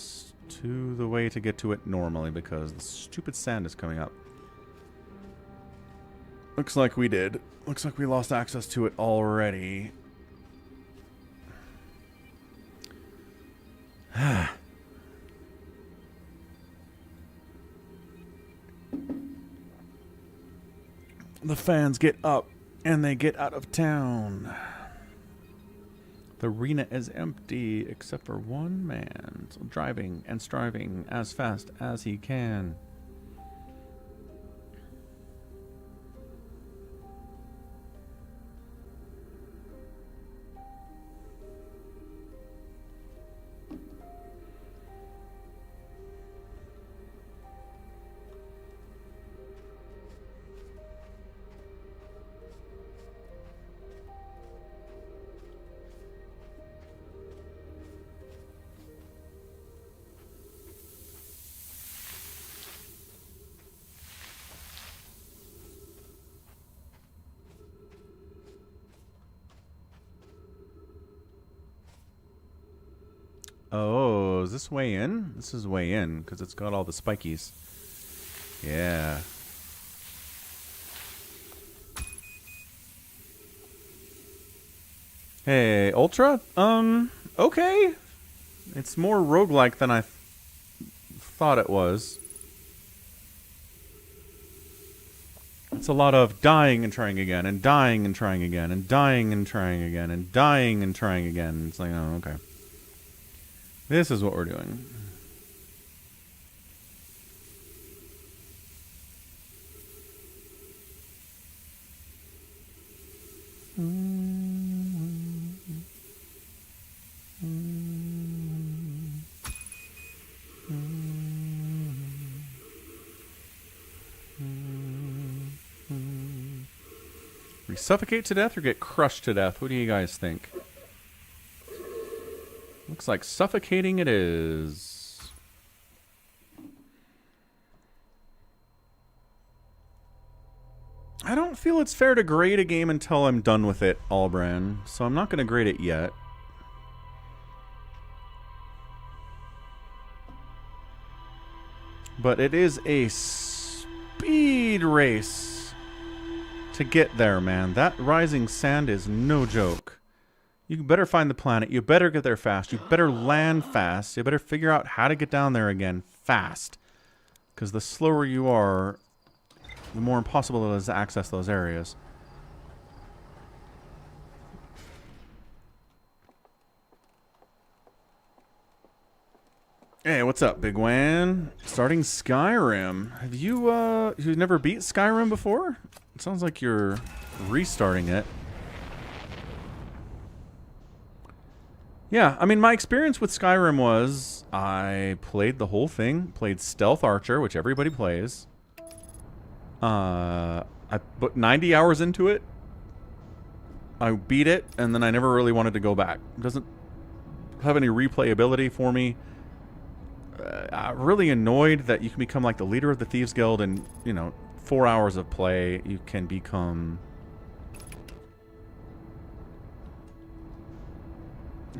to the way to get to it normally because the stupid sand is coming up? Looks like we did. Looks like we lost access to it already. The fans get up and they get out of town. The arena is empty except for one man driving and striving as fast as he can. Oh, is this way in? This is way in, because it's got all the spikies. Yeah. Hey, Ultra? Okay. It's more roguelike than I thought it was. It's a lot of dying and trying again, and dying and trying again, and dying and trying again, and dying and trying again. It's like, oh, okay. This is what we're doing. We suffocate to death or get crushed to death? What do you guys think? Looks like suffocating it is. I don't feel it's fair to grade a game until I'm done with it, Albran, so I'm not going to grade it yet. But it is a speed race to get there, man. That rising sand is no joke. You better find the planet. You better get there fast. You better land fast. You better figure out how to get down there again fast. Because the slower you are, the more impossible it is to access those areas. Hey, what's up, Big Wan? Starting Skyrim. Have you, you've never beat Skyrim before? It sounds like you're restarting it. Yeah, I mean, my experience with Skyrim was I played the whole thing, played Stealth Archer, which everybody plays. I put 90 hours into it. I beat it, and then I never really wanted to go back. It doesn't have any replayability for me. I'm really annoyed that you can become like the leader of the Thieves Guild in, you know, 4 hours of play. You can become...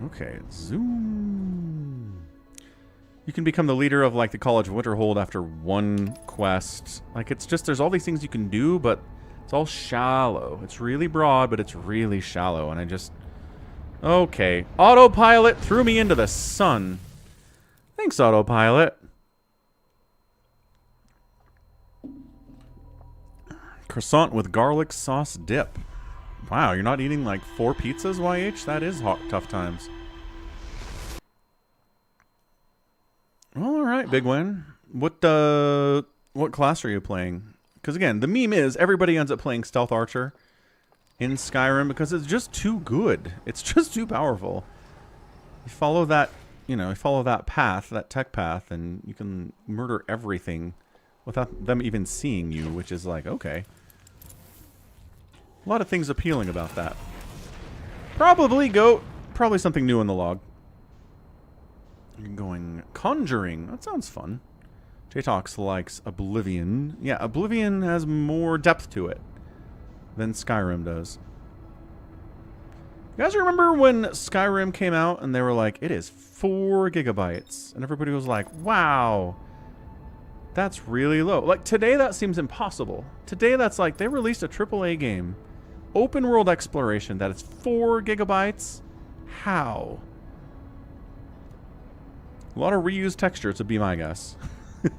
Okay, zoom. You can become the leader of like the College of Winterhold after one quest. Like, it's just, there's all these things you can do, but it's all shallow. It's really broad, but it's really shallow, and I just... Okay. Autopilot threw me into the sun. Thanks, Autopilot. Croissant with garlic sauce dip. Wow, you're not eating like 4 pizzas, YH? That is tough times. Well, alright, Big Win. What class are you playing? Because again, the meme is everybody ends up playing Stealth Archer in Skyrim because it's just too good. It's just too powerful. You follow that... You know, follow that path, that tech path, and you can murder everything without them even seeing you, which is like, okay. A lot of things appealing about that. Probably something new in the log. You're going Conjuring. That sounds fun. J-Tox likes Oblivion. Yeah, Oblivion has more depth to it than Skyrim does. You guys remember when Skyrim came out and they were like, it is 4 gigabytes. And everybody was like, wow, that's really low. Like, today that seems impossible. Today that's like, they released a AAA game, open world exploration, that is 4 gigabytes. How? A lot of reused textures would be my guess. Are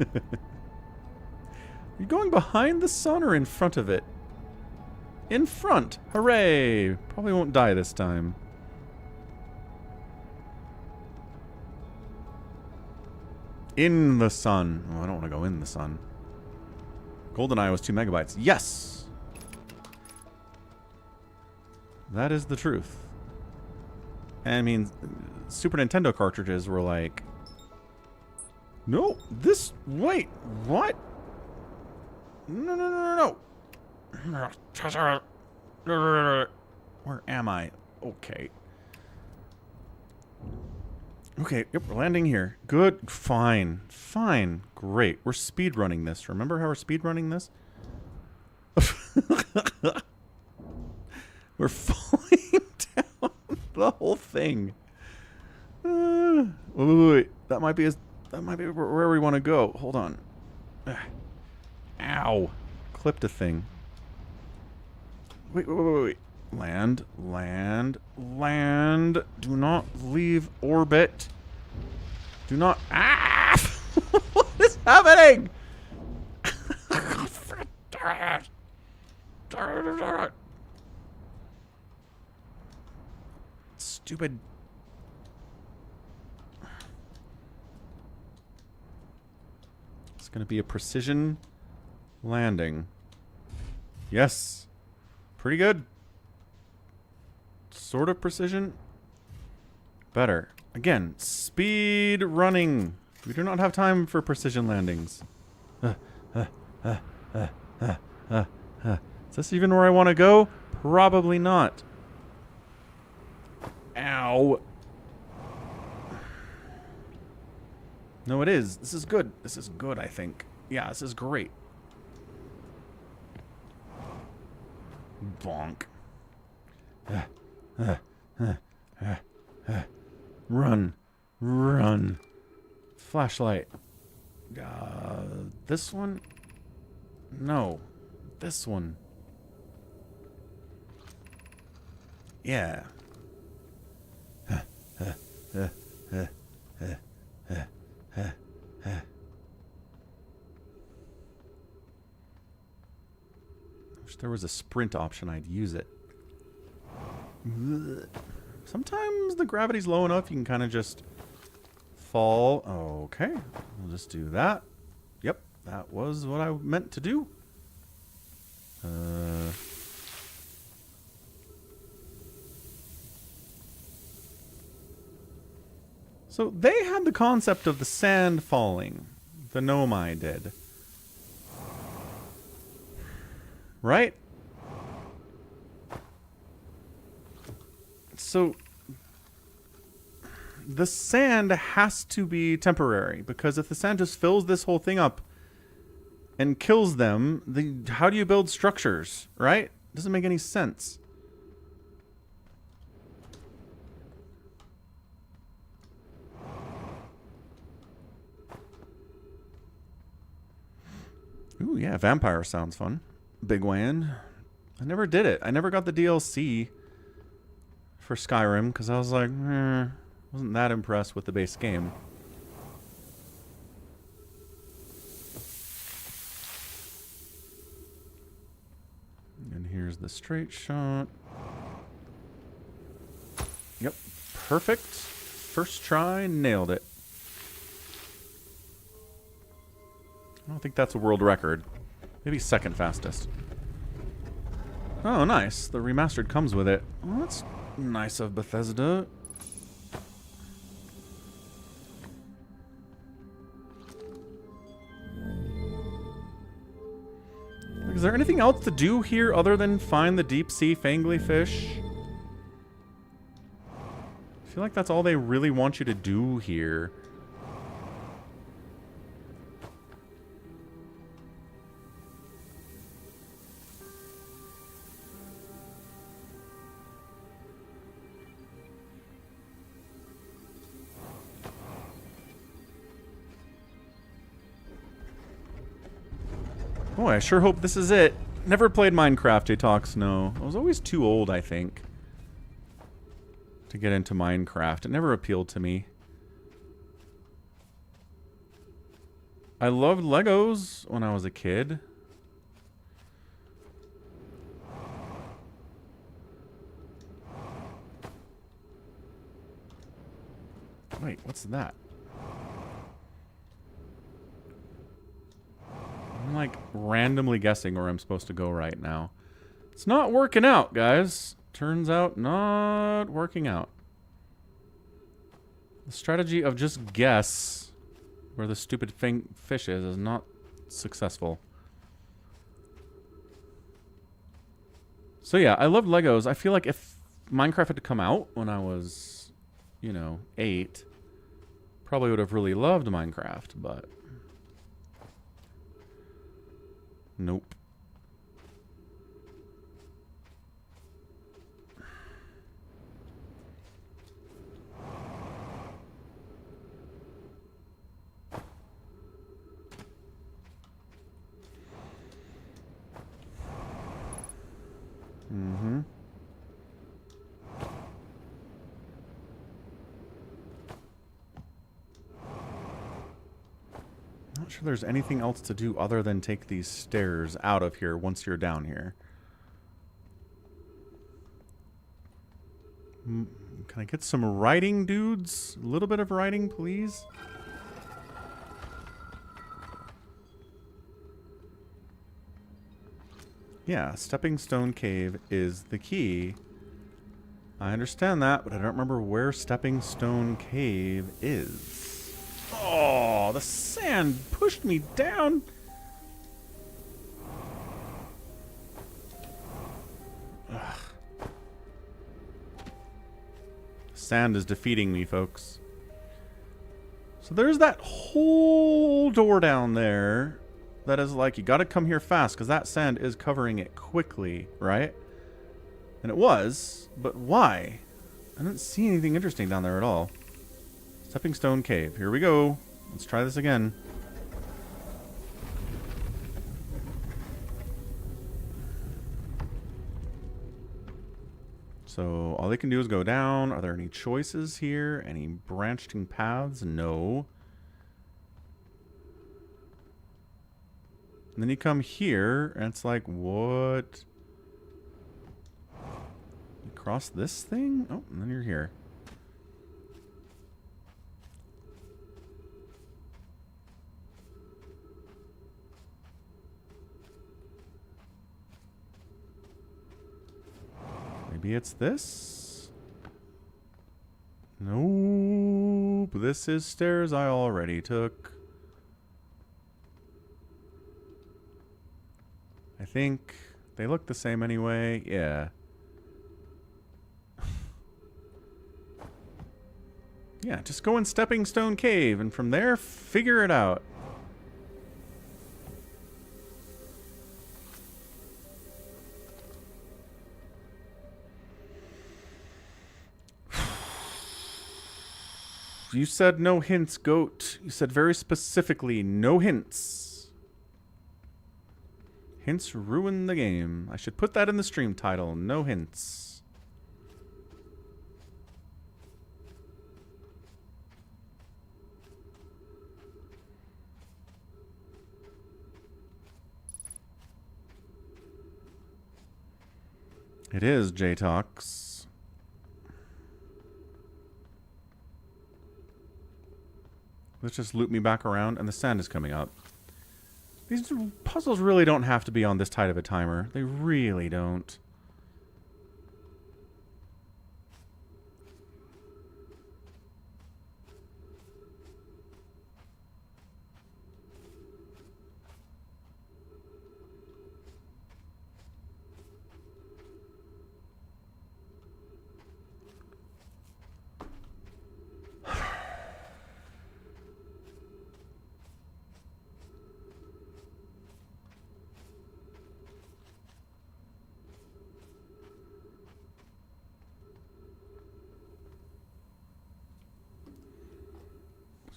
you going behind the sun or in front of it? In front. Hooray. Probably won't die this time. In the sun. Oh, I don't want to go in the sun. GoldenEye was 2 megabytes. Yes! That is the truth. And I mean, Super Nintendo cartridges were like... No, this... Wait, what? No, no, no, no, no. Where am I? Okay. Okay, yep, we're landing here. Good, fine, fine, great. We're speedrunning this. Remember how we're speedrunning this? We're falling down the whole thing. Wait. That might be where we want to go. Hold on. Ow. Clipped a thing. Wait. Land. Do not leave orbit. Do not... Ah! What is happening? Stupid... It's going to be a precision landing. Yes. Pretty good. Sort of precision. Better. Again, speed running. We do not have time for precision landings. Is this even where I want to go? Probably not. Ow. No, it is. This is good. This is good, I think. Yeah, this is great. Bonk. Run. Flashlight. This one? No. This one. Yeah. Wish there was a sprint option, I'd use it. Sometimes the gravity's low enough you can kind of just fall. Okay, we'll just do that. Yep, that was what I meant to do. So they had the concept of the sand falling. The Nomai did. Right? So the sand has to be temporary, because if the sand just fills this whole thing up and kills them, how do you build structures, right? Doesn't make any sense. Ooh, yeah, vampire sounds fun. Big Wan. I never did it. I never got the DLC for Skyrim because I was like, wasn't that impressed with the base game. And here's the straight shot. Yep, perfect. First try, nailed it. I don't think that's a world record. Maybe second fastest. Oh, nice. The remastered comes with it. Well, that's nice of Bethesda. Is there anything else to do here other than find the deep sea fangly fish? I feel like that's all they really want you to do here. Boy, I sure hope this is it. Never played Minecraft, Atox, no. I was always too old, I think, to get into Minecraft. It never appealed to me. I loved Legos when I was a kid. Wait, what's that? I'm like randomly guessing where I'm supposed to go right now. It's not working out, guys. Turns out not working out. The strategy of just guess where the stupid fish is not successful. So yeah, I love Legos. I feel like if Minecraft had to come out when I was, you know, 8, probably would have really loved Minecraft, but nope. Mm-hmm. Not sure there's anything else to do other than take these stairs out of here once you're down here. Can I get some writing, dudes? A little bit of writing, please? Yeah, Stepping Stone Cave is the key. I understand that, but I don't remember where Stepping Stone Cave is. Oh, the sand pushed me down. Ugh. Sand is defeating me, folks. So there's that whole door down there that is like, you gotta come here fast because that sand is covering it quickly, right? And it was, but why? I didn't see anything interesting down there at all. Stepping Stone Cave. Here we go. Let's try this again. So all they can do is go down. Are there any choices here? Any branching paths? No. And then you come here, and it's like, what? You cross this thing? Oh, and then you're here. Maybe it's this? Nope. This is stairs I already took. I think they look the same anyway. Yeah. Yeah, just go in Stepping Stone Cave, and from there, figure it out. You said no hints, goat. You said very specifically, no hints. Hints ruin the game. I should put that in the stream title. No hints. It is J-Tox. Let's just loop me back around, and the sand is coming up. These puzzles really don't have to be on this tight of a timer. They really don't.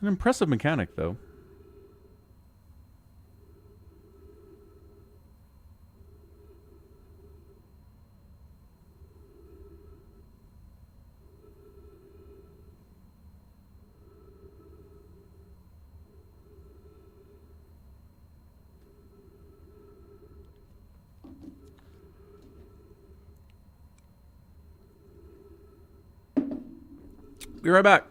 An impressive mechanic, though. Be right back.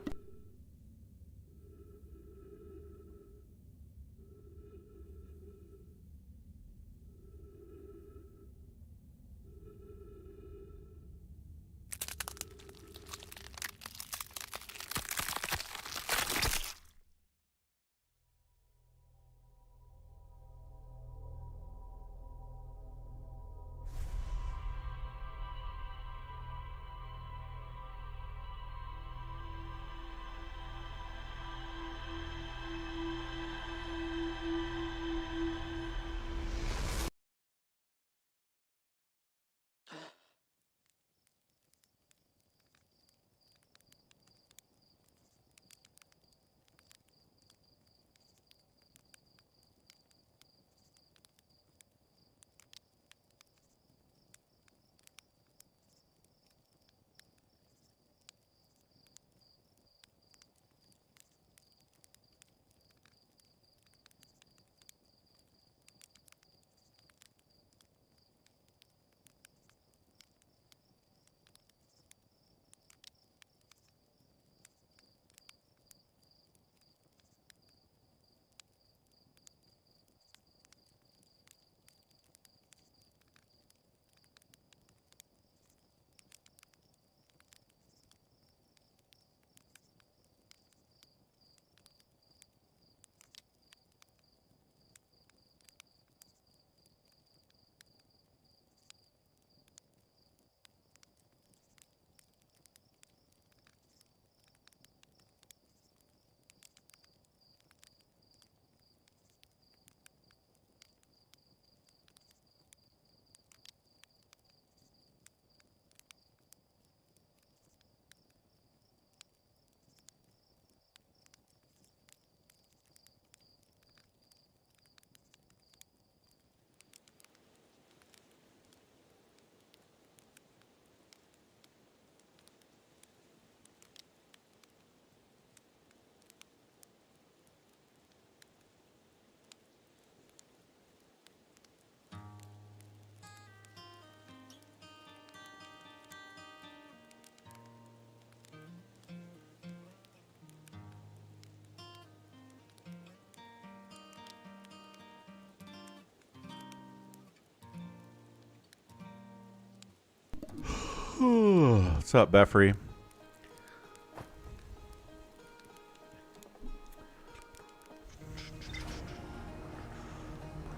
What's up, Beffrey?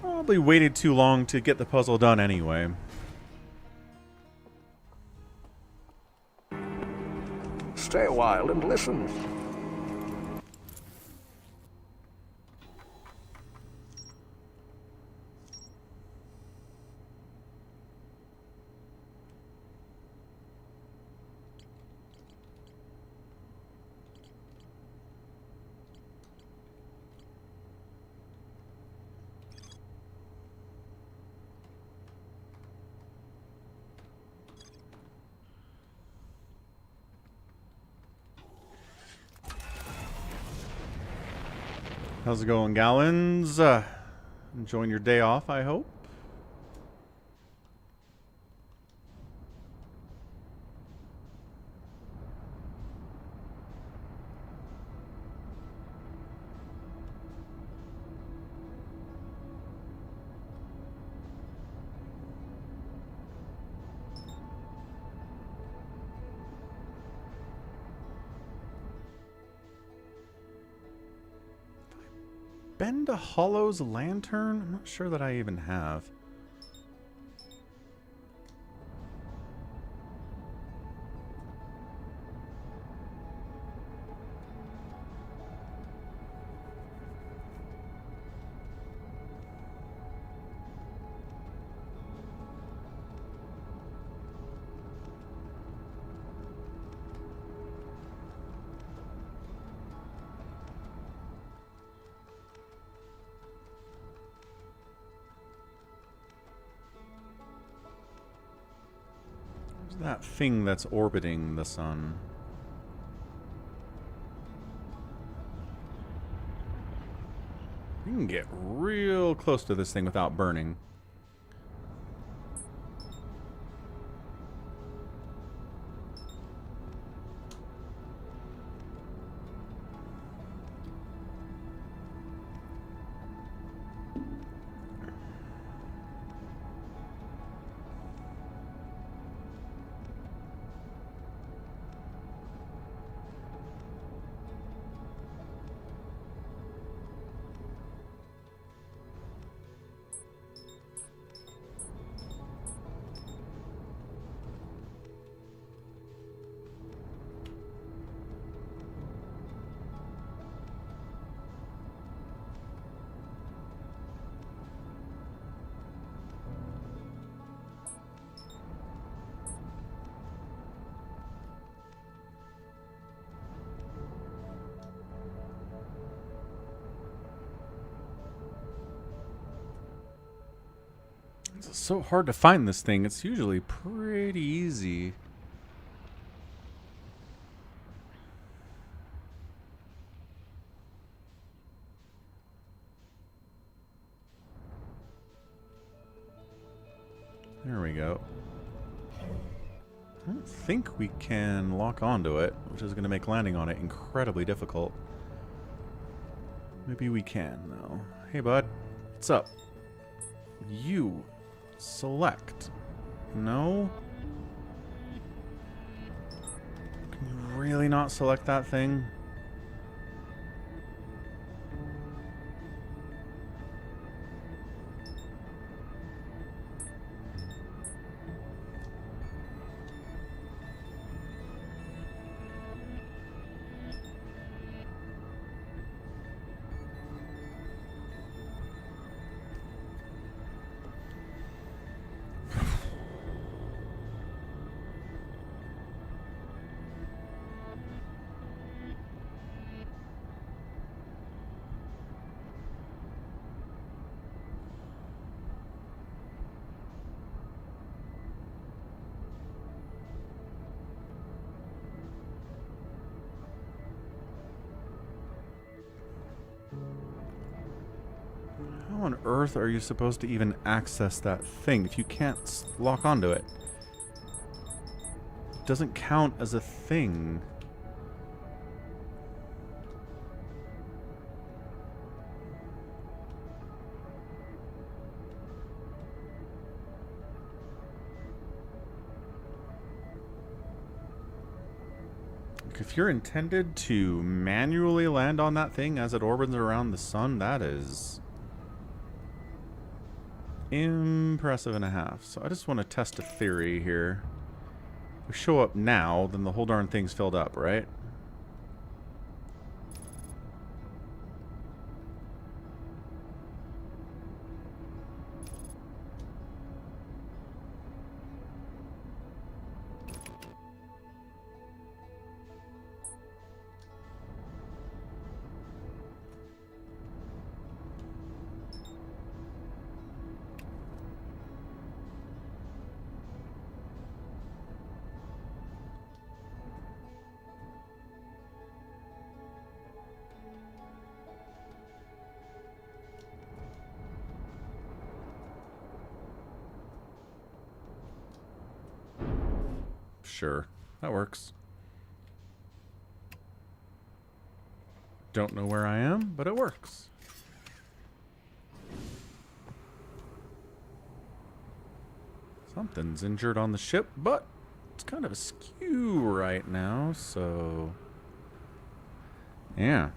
Probably waited too long to get the puzzle done anyway. Stay a while and listen. How's it going, Gallons? Enjoying your day off, I hope? Bend a Hollow's lantern? I'm not sure that I even have. That thing that's orbiting the sun. You can get real close to this thing without burning. It's so hard to find this thing. It's usually pretty easy. There we go. I don't think we can lock onto it, which is going to make landing on it incredibly difficult. Maybe we can, though. Hey, bud. What's up? You. Select. No? Can you really not select that thing? How on earth are you supposed to even access that thing if you can't lock onto it? It doesn't count as a thing. If you're intended to manually land on that thing as it orbits around the sun, that is impressive and a half. So I just want to test a theory here. If we show up now, then the whole darn thing's filled up, right? Sure, that works. Don't know where I am, but it works. Something's injured on the ship, but it's kind of askew right now, so... yeah.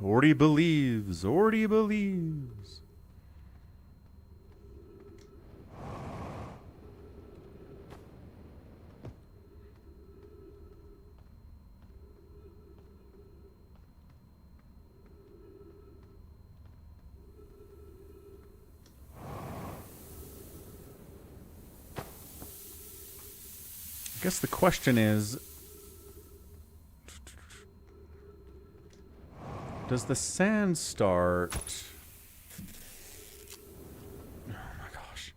Orty believes. Orty believes. I guess the question is, does the sand start... oh my gosh.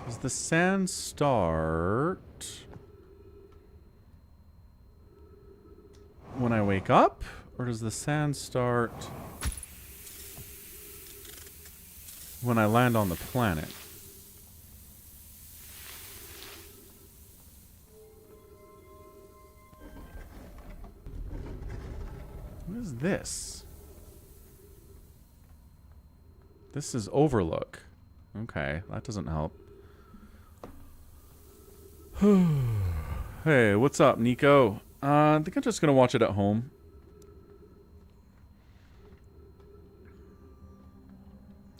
Does the sand start when I wake up? Or does the sand start when I land on the planet? What is this? This is Overlook. Okay, that doesn't help. Hey, what's up, Nico? I think I'm just gonna watch it at home.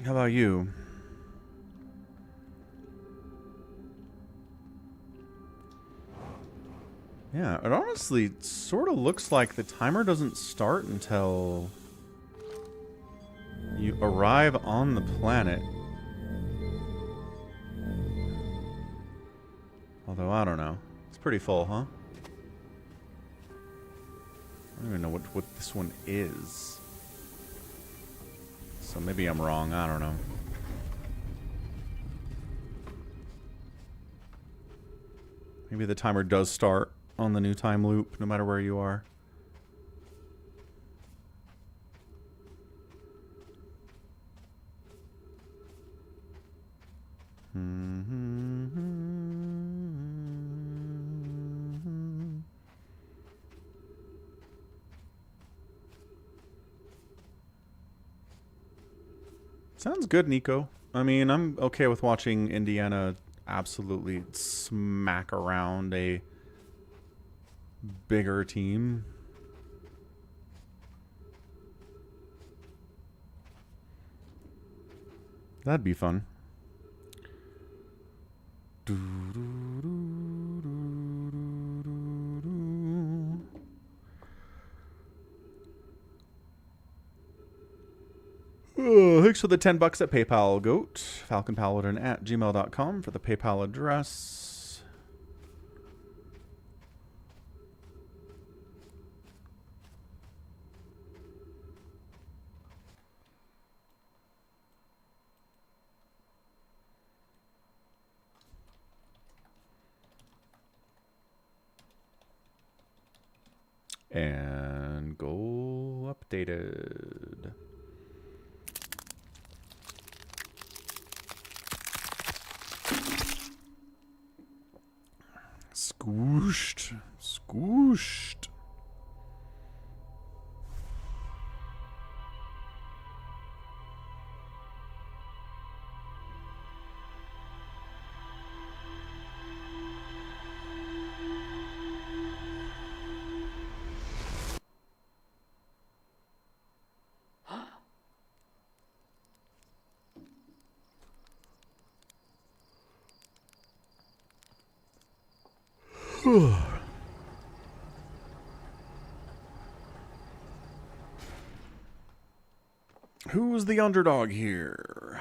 How about you? Yeah, it honestly sort of looks like the timer doesn't start until you arrive on the planet. Although, I don't know. It's pretty full, huh? I don't even know what this one is. So maybe I'm wrong. I don't know. Maybe the timer does start on the new time loop, no matter where you are. Sounds good, Nico. I mean, I'm okay with watching Indiana absolutely smack around a bigger team. That'd be fun. Thanks for the $10 at PayPal, Goat. FalconPaladin@gmail.com for the PayPal address. And goal updated. Squooshed. Squooshed. Who's the underdog here?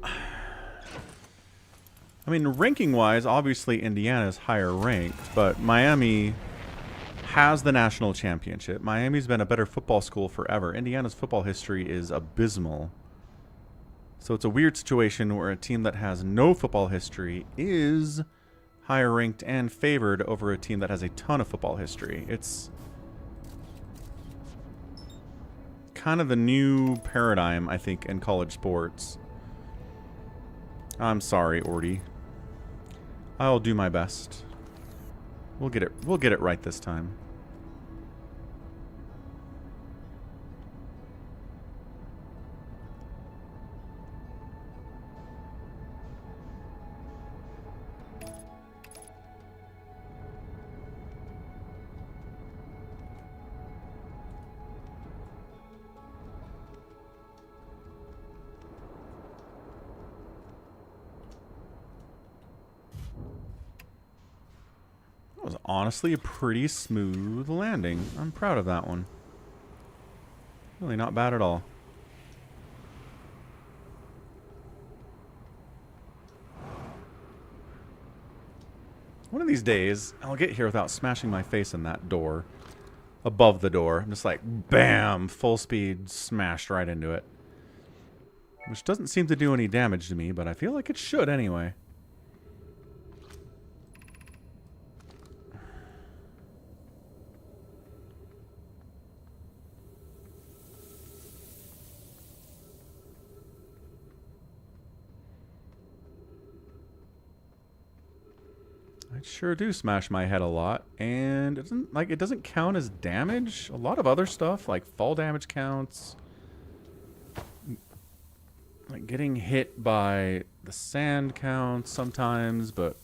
I mean, ranking-wise, obviously Indiana's higher ranked, but Miami has the national championship. Miami's been a better football school forever. Indiana's football history is abysmal. So it's a weird situation where a team that has no football history is higher ranked and favored over a team that has a ton of football history. It's kind of the new paradigm, I think, in college sports. I'm sorry, Orty. I'll do my best. We'll get it right this time. That was honestly a pretty smooth landing. I'm proud of that one. Really not bad at all. One of these days, I'll get here without smashing my face in that door. Above the door. I'm just like, bam! Full speed, smashed right into it. Which doesn't seem to do any damage to me, but I feel like it should anyway. I sure do smash my head a lot, and it doesn't count as damage. A lot of other stuff, like fall damage counts. Like getting hit by the sand counts sometimes, but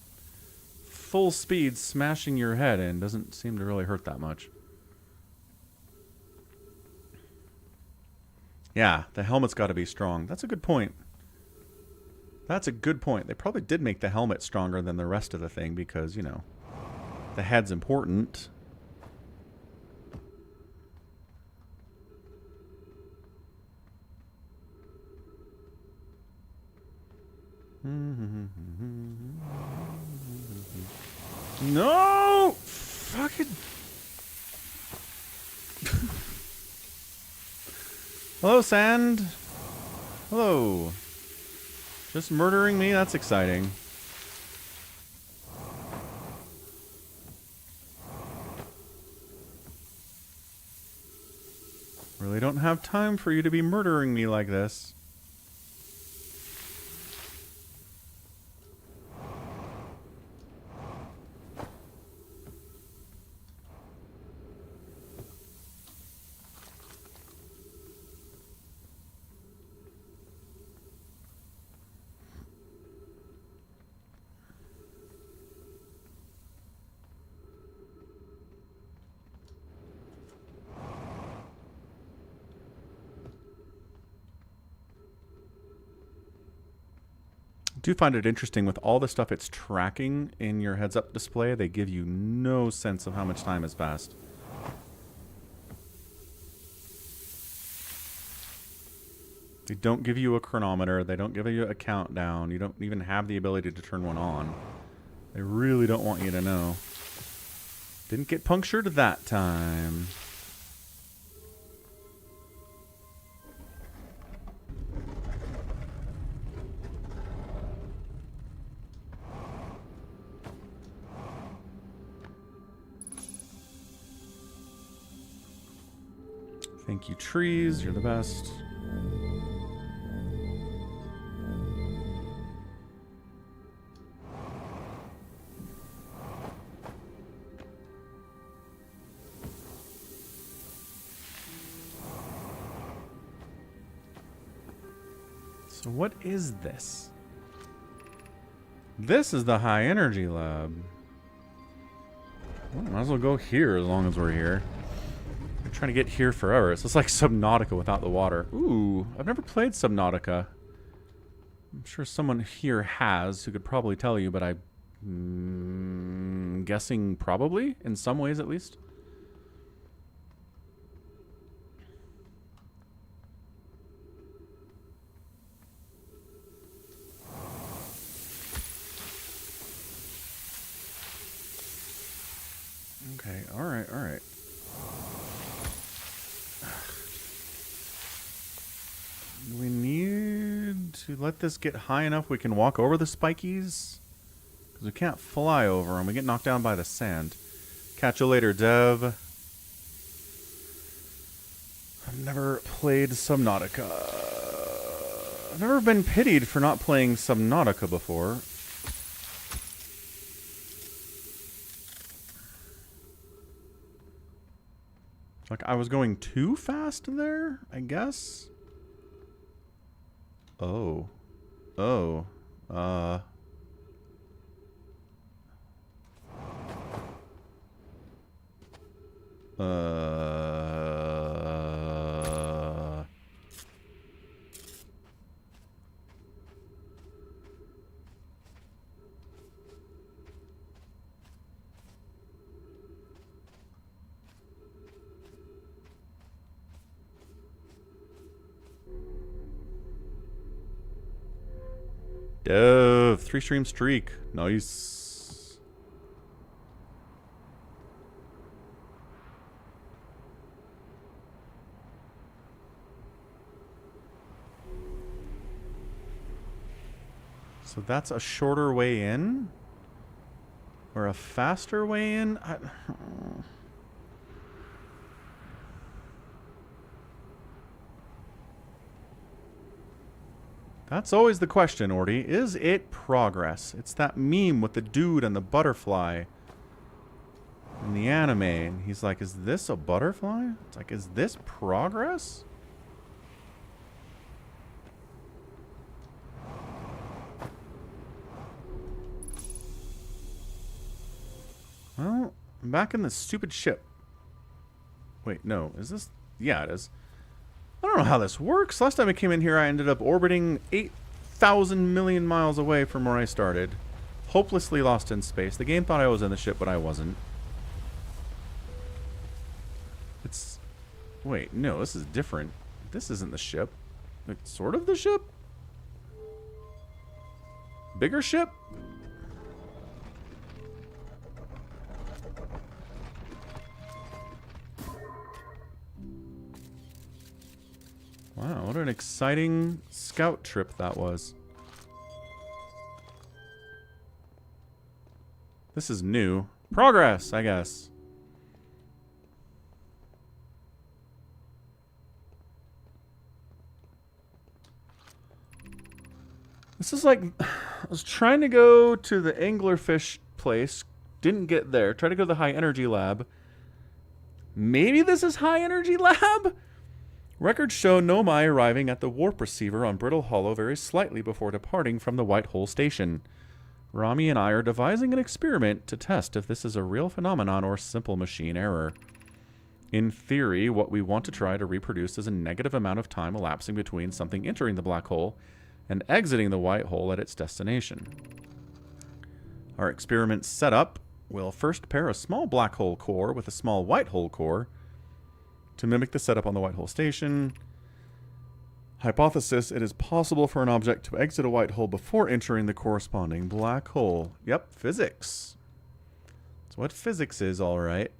full speed smashing your head in doesn't seem to really hurt that much. Yeah, the helmet's got to be strong. That's a good point. That's a good point. They probably did make the helmet stronger than the rest of the thing because, you know, the head's important. No! Fucking... Hello, Sand. Hello. Just murdering me? That's exciting. Really don't have time for you to be murdering me like this. do find it interesting with all the stuff it's tracking in your heads-up display. They give you no sense of how much time has passed. They don't give you a chronometer. They don't give you a countdown. You don't even have the ability to turn one on. They really don't want you to know. Didn't get punctured that time. Thank you, trees. You're the best. So what is this? This is the high energy lab. Well, might as well go here as long as we're here. I'm trying to get here forever. So it's like Subnautica without the water. Ooh, I've never played Subnautica. I'm sure someone here has who could probably tell you, but I'm guessing probably, in some ways at least. Okay, alright, alright. We need to let this get high enough we can walk over the spikies. Because we can't fly over them. We get knocked down by the sand. Catch you later, Dev. I've never played Subnautica. I've never been pitied for not playing Subnautica before. Like, I was going too fast there, I guess? Oh. Oh. Dev, 3-stream streak. Nice. So that's a shorter way in? Or a faster way in? That's always the question, Orty. Is it progress? It's that meme with the dude and the butterfly in the anime. And he's like, is this a butterfly? It's like, is this progress? Well, I'm back in this stupid ship. Wait, no. Is this... Yeah, it is. I don't know how this works. Last time I came in here, I ended up orbiting 8,000 million miles away from where I started. Hopelessly lost in space. The game thought I was in the ship, but I wasn't. It's... Wait, no, this is different. This isn't the ship. Like, sort of the ship? Bigger ship? Wow, what an exciting scout trip that was. This is new. Progress, I guess. This is like... I was trying to go to the anglerfish place. Didn't get there. Tried to go to the high energy lab. Maybe this is high energy lab? Records show Nomai arriving at the warp receiver on Brittle Hollow very slightly before departing from the White Hole Station. Rami and I are devising an experiment to test if this is a real phenomenon or simple machine error. In theory, what we want to try to reproduce is a negative amount of time elapsing between something entering the black hole and exiting the white hole at its destination. Our experiment setup will first pair a small black hole core with a small white hole core to mimic the setup on the white hole station. Hypothesis, it is possible for an object to exit a white hole before entering the corresponding black hole. Yep, physics. That's what physics is, all right.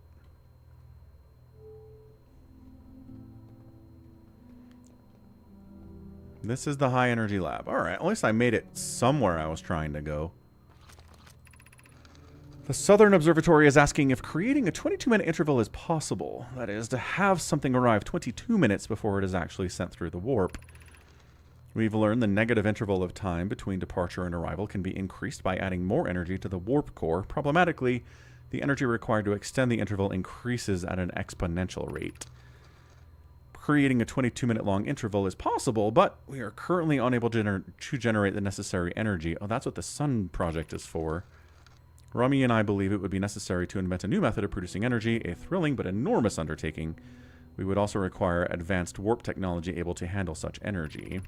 This is the high energy lab. All right, at least I made it somewhere I was trying to go. The Southern Observatory is asking if creating a 22-minute interval is possible. That is, to have something arrive 22 minutes before it is actually sent through the warp. We've learned the negative interval of time between departure and arrival can be increased by adding more energy to the warp core. Problematically, the energy required to extend the interval increases at an exponential rate. Creating a 22-minute long interval is possible, but we are currently unable to generate the necessary energy. Oh, that's what the Sun Project is for. Rummy and I believe it would be necessary to invent a new method of producing energy, a thrilling but enormous undertaking. We would also require advanced warp technology able to handle such energy.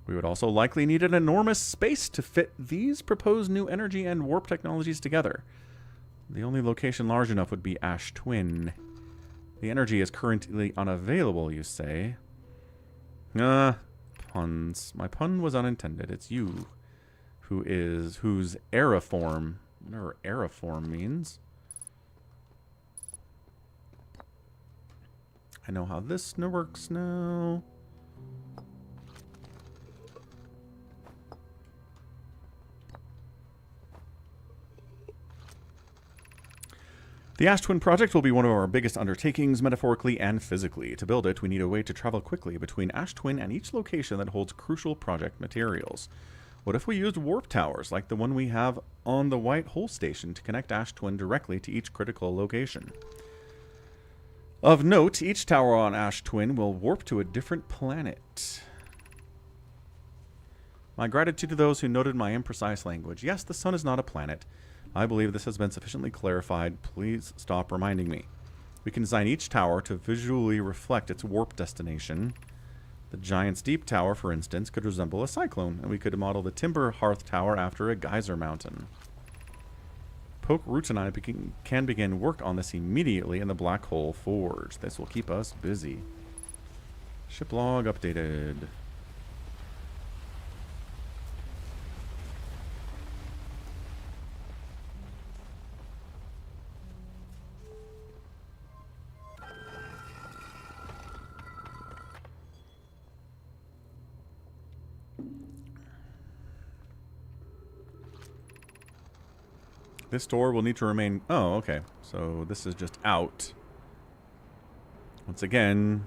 We would also likely need an enormous space to fit these proposed new energy and warp technologies together. The only location large enough would be Ash Twin. The energy is currently unavailable, you say? Puns. My pun was unintended. It's you whose aeriform, whatever aeriform means. I know how this works now. The Ash Twin project will be one of our biggest undertakings, metaphorically and physically. To build it, we need a way to travel quickly between Ash Twin and each location that holds crucial project materials. What if we used warp towers, like the one we have on the White Hole Station, to connect Ash Twin directly to each critical location? Of note, each tower on Ash Twin will warp to a different planet. My gratitude to those who noted my imprecise language. Yes, the sun is not a planet. I believe this has been sufficiently clarified. Please stop reminding me. We can design each tower to visually reflect its warp destination. The Giant's Deep Tower, for instance, could resemble a cyclone, and we could model the Timber Hearth Tower after a geyser mountain. Poke Roots and I can begin work on this immediately in the Black Hole Forge. This will keep us busy. Ship log updated. This door will need to remain... Oh, okay. So this is just out. Once again,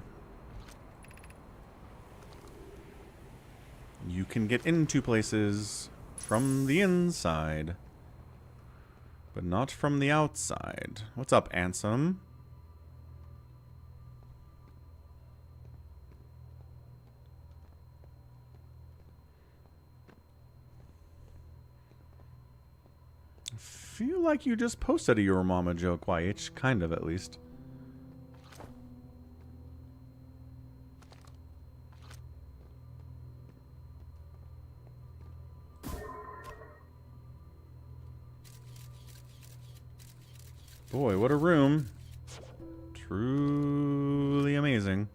you can get into places from the inside, but not from the outside. What's up, Ansem? Feel like you just posted a Your Mama joke, YH. Kind of, at least. Boy, what a room. Truly amazing.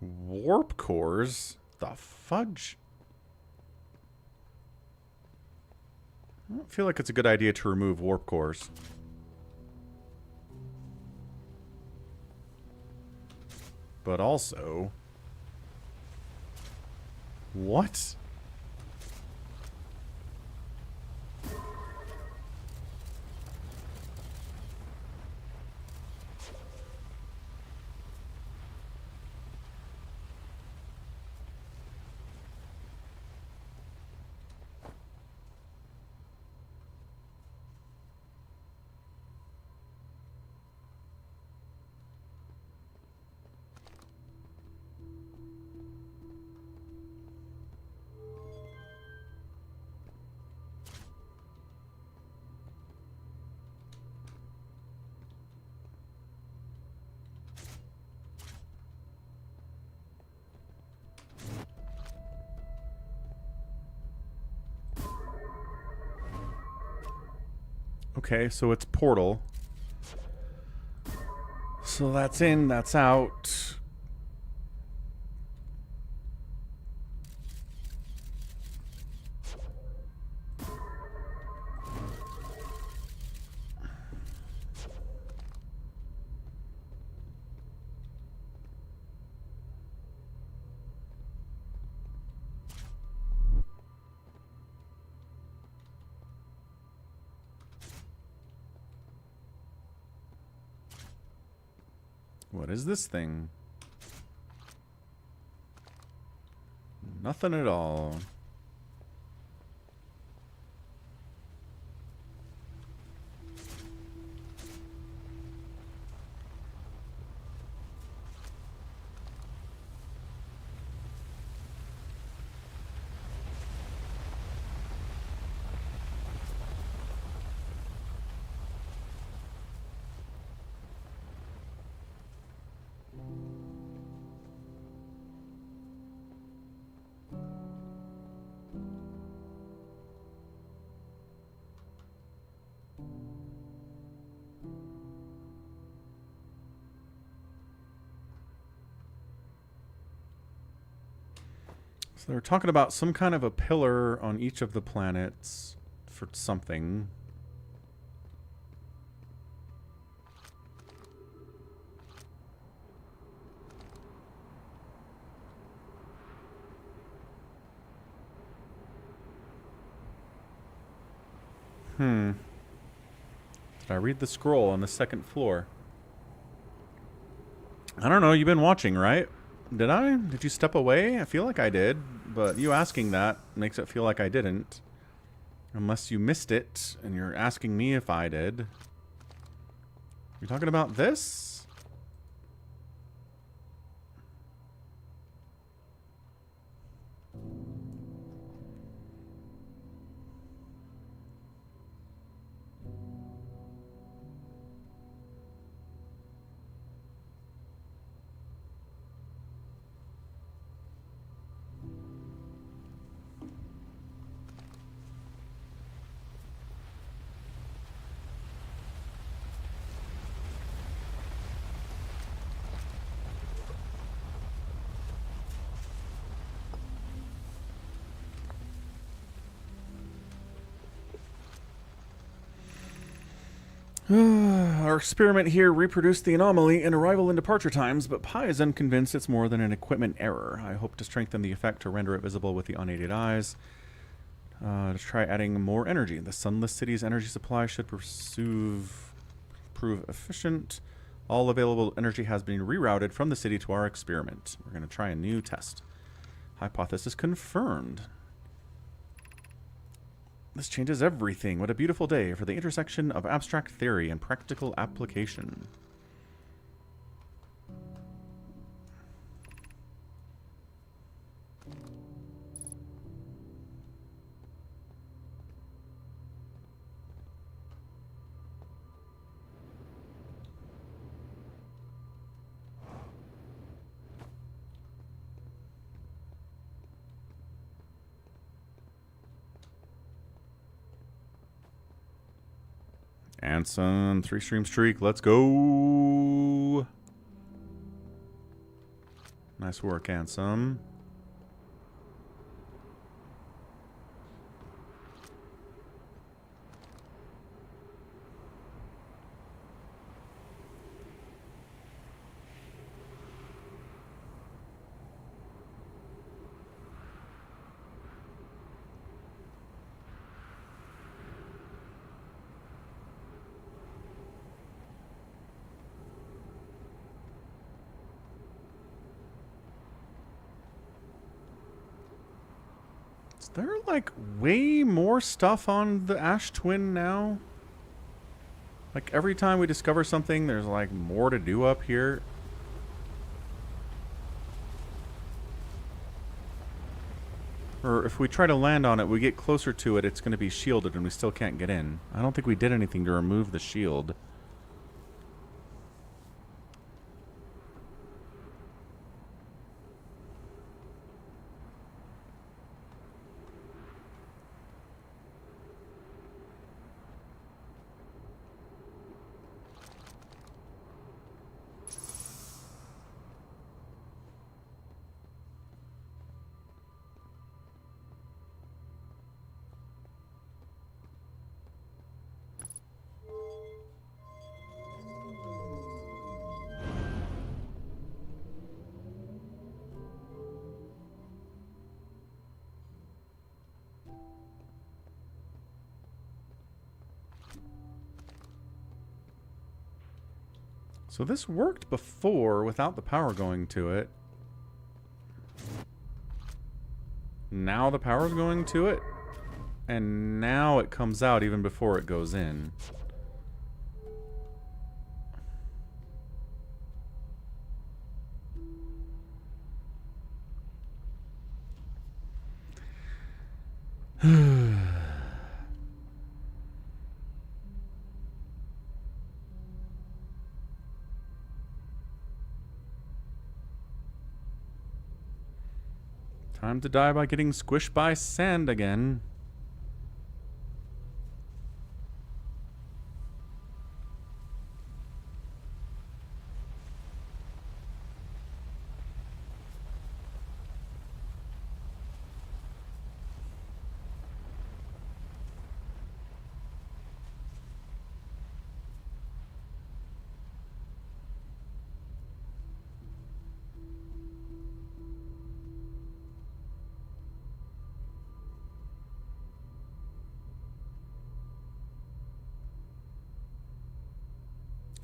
Warp cores? The fudge? I don't feel like it's a good idea to remove warp cores. But also... What? Okay, so it's portal. So that's in, that's out. What is this thing? Nothing at all. So they're talking about some kind of a pillar on each of the planets for something. Did I read the scroll on the second floor? I don't know. You've been watching, right? Did I? Did you step away? I feel like I did, but you asking that makes it feel like I didn't. Unless you missed it, and you're asking me if I did. You talking about this? Our experiment here reproduced the anomaly in arrival and departure times, but Pi is unconvinced it's more than an equipment error. I hope to strengthen the effect to render it visible with the unaided eyes. To try adding more energy. The Sunless City's energy supply should prove efficient. All available energy has been rerouted from the city to our experiment. We're going to try a new test. Hypothesis confirmed. This changes everything. What a beautiful day for the intersection of abstract theory and practical application. Anson, 3-stream streak. Let's go. Nice work, Anson. Is there, like, way more stuff on the Ash Twin now? Like, every time we discover something, there's, like, more to do up here. Or if we try to land on it, we get closer to it, it's going to be shielded and we still can't get in. I don't think we did anything to remove the shield. So this worked before without the power going to it. Now the power's going to it. And now it comes out even before it goes in. Time to die by getting squished by sand again.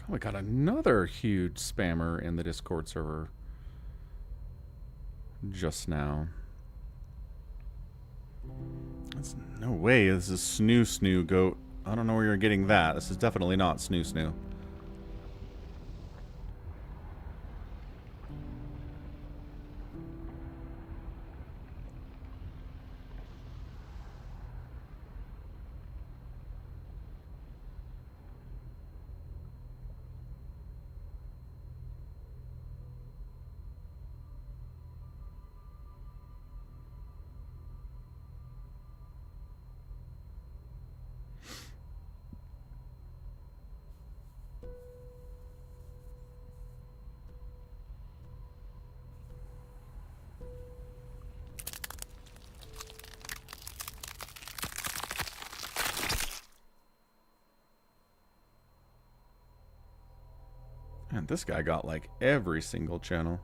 Oh, we got another huge spammer in the Discord server just now. That's no way. This is Snoo Goat. I don't know where you're getting that. This is definitely not Snoo. And this guy got like every single channel.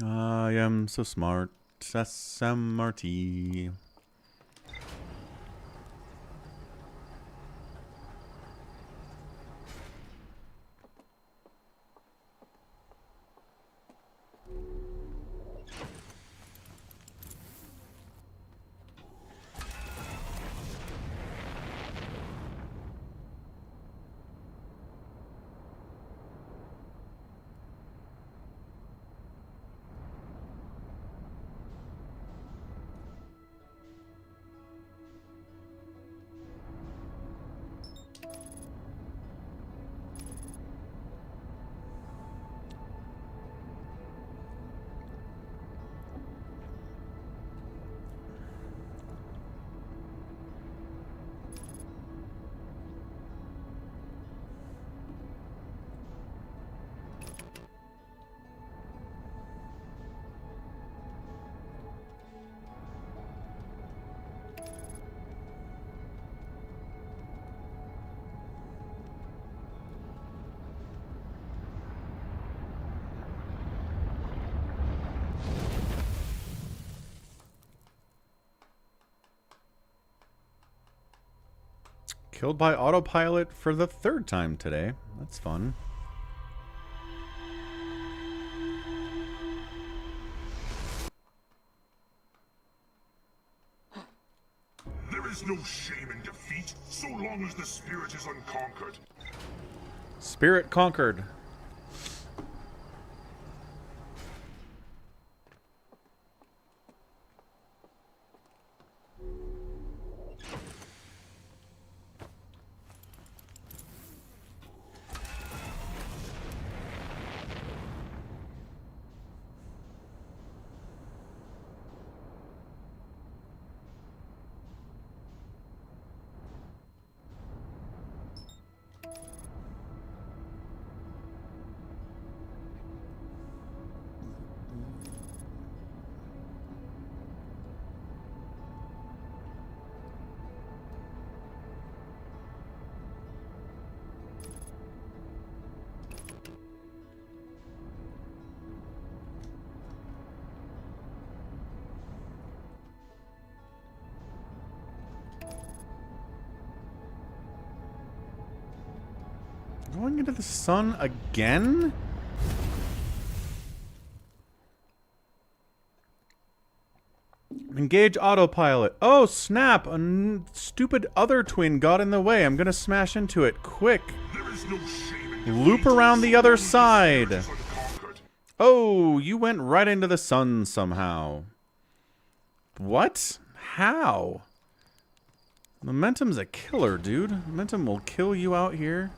I am so smart. SMRT. Killed by autopilot for the third time today. That's fun. There is no shame in defeat, so long as the spirit is unconquered. Spirit conquered. Going into the sun again? Engage autopilot. Oh, snap! Stupid other twin got in the way. I'm gonna smash into it. Quick! There is no shame in Loop defeat around the so other long as the side. spirit is unconquered. Oh, you went right into the sun somehow. What? How? Momentum's a killer, dude. Momentum will kill you out here.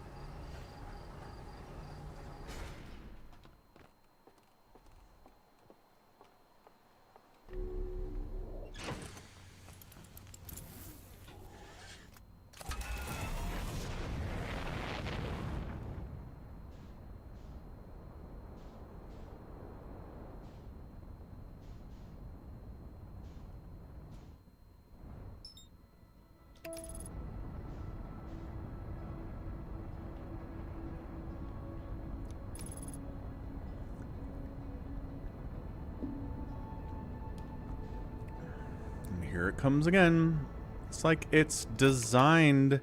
Here it comes again. It's like it's designed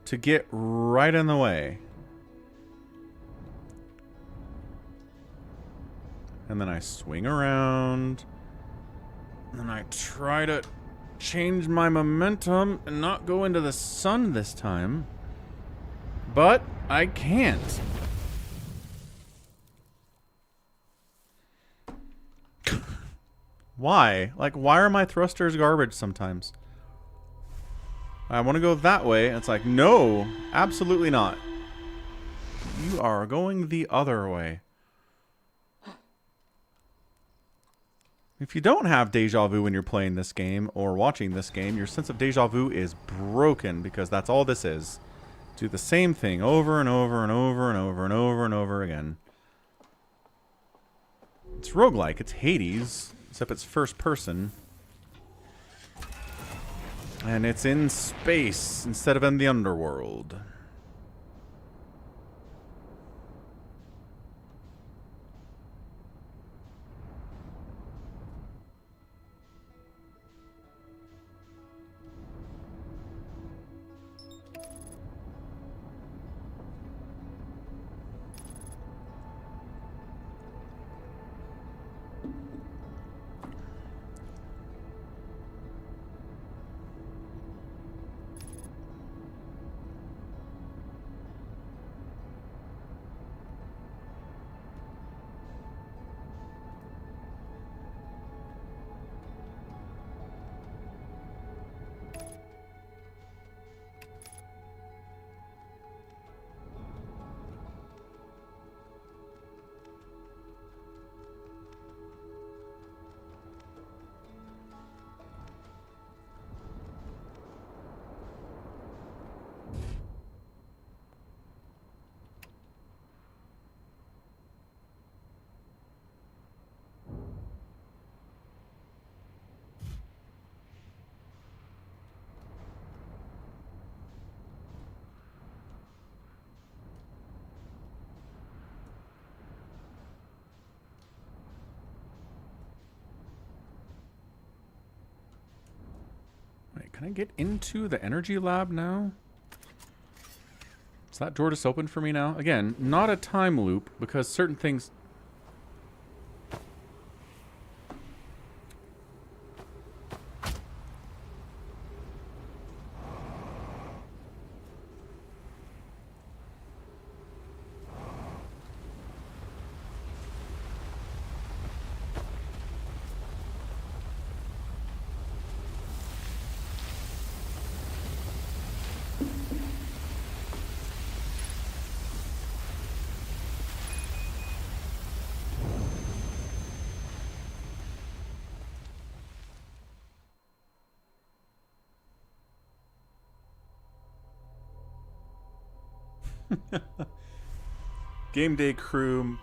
to get right in the way. And then I swing around. And then I try to change my momentum and not go into the sun this time. But I can't. Why? Like, why are my thrusters garbage sometimes? I want to go that way. And it's like, no, absolutely not. You are going the other way. If you don't have deja vu when you're playing this game or watching this game, your sense of deja vu is broken because that's all this is. Do the same thing over and over and over and over and over and over again. It's roguelike. It's Hades. Except it's first person. And it's in space instead of in the underworld. Wait, can I get into the energy lab now? Is that door just open for me now? Again, not a time loop because certain things... Game day crew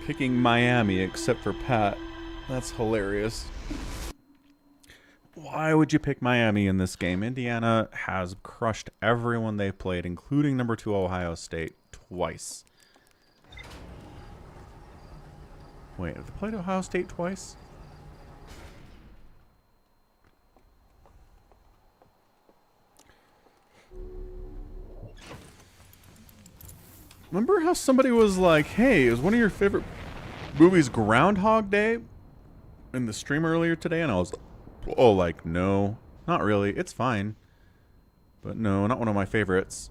picking Miami except for Pat. That's hilarious. Why would you pick Miami in this game? Indiana has crushed everyone they've played, including number 2 Ohio State, twice. Wait, have they played Ohio State twice? Remember how somebody was like, hey, is one of your favorite movies Groundhog Day in the stream earlier today? And I was, oh, like, no, not really. It's fine. But no, not one of my favorites.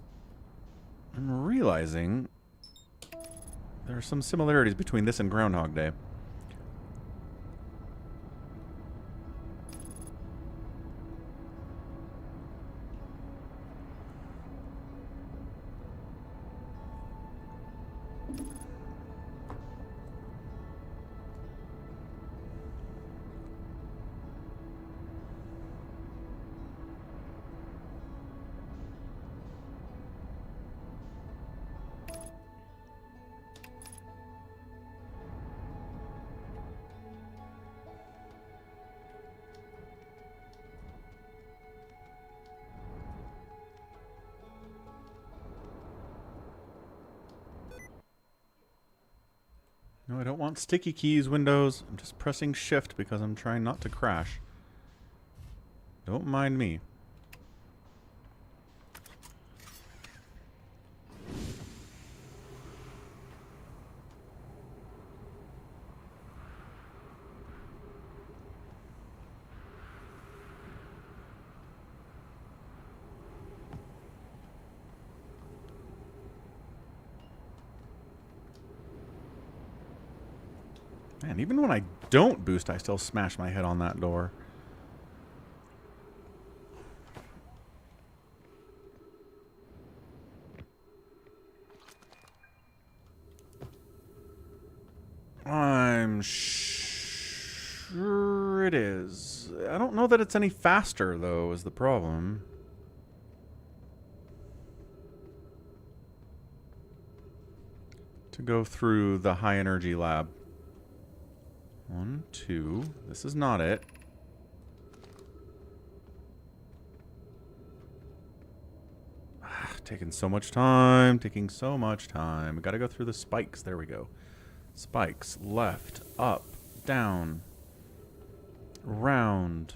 I'm realizing there are some similarities between this and Groundhog Day. No, I don't want sticky keys, Windows. I'm just pressing shift because I'm trying not to crash. Don't mind me. Man, even when I don't boost, I still smash my head on that door. I'm sure it is. I don't know that it's any faster, though, is the problem. To go through the high energy lab. 1, 2. This is not it. Taking so much time. Taking so much time. Gotta go through the spikes. There we go. Spikes. Left. Up. Down. Round.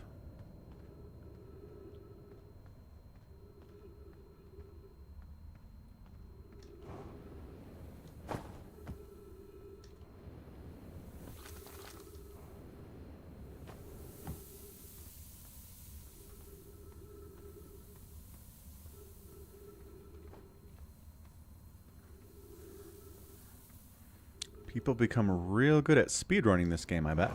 People become real good at speedrunning this game, I bet.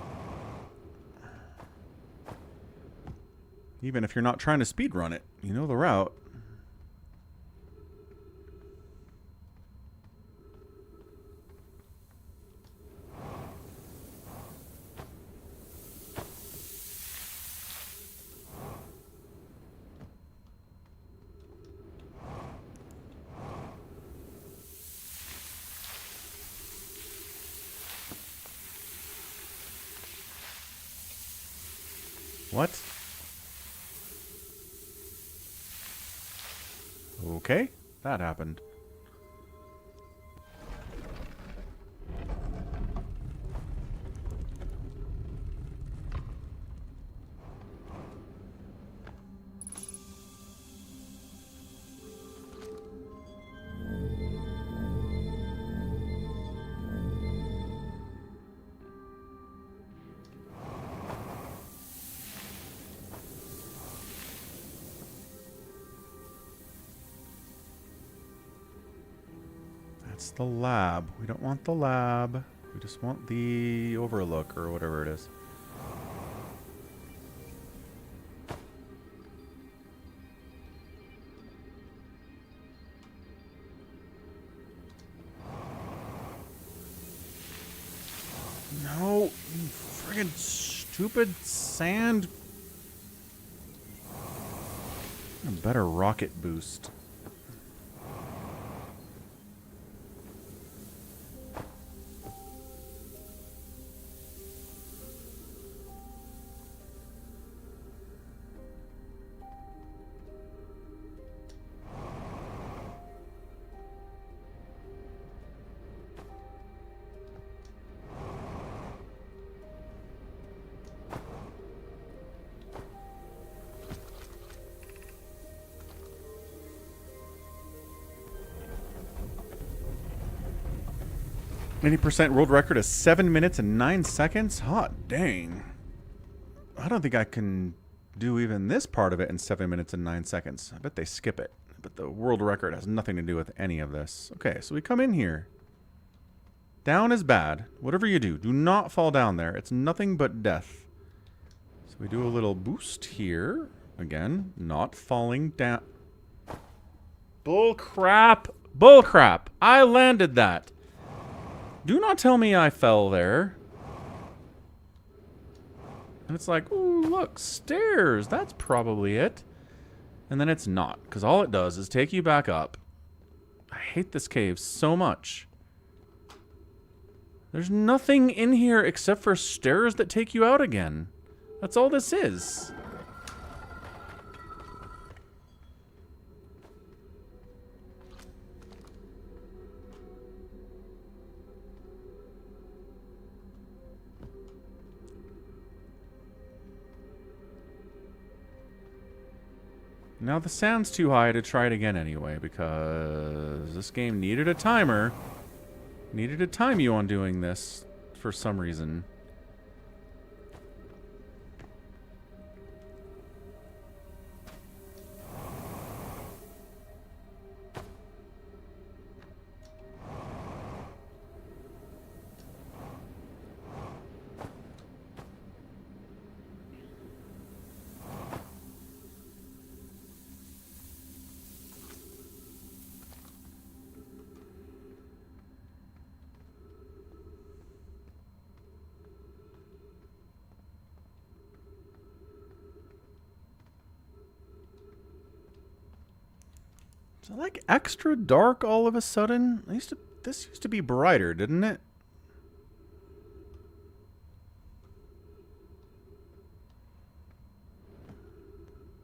Even if you're not trying to speedrun it, you know the route. What? Okay, that happened. That's the lab. We don't want the lab. We just want the overlook or whatever it is. No, you friggin' stupid sand. A better rocket boost. 80% world record is 7 minutes and 9 seconds? Hot dang. I don't think I can do even this part of it in 7 minutes and 9 seconds. I bet they skip it. But the world record has nothing to do with any of this. Okay, so we come in here. Down is bad. Whatever you do, do not fall down there. It's nothing but death. So we do a little boost here. Again, not falling down. Bull crap. Bull crap. I landed that. Do not tell me I fell there. And it's like, ooh, look, stairs. That's probably it. And then it's not, because all it does is take you back up. I hate this cave so much. There's nothing in here except for stairs that take you out again. That's all this is. Now the sand's too high to try it again anyway, because this game needed a timer. Needed to time you on doing this for some reason. Is it like extra dark all of a sudden? This used to be brighter, didn't it?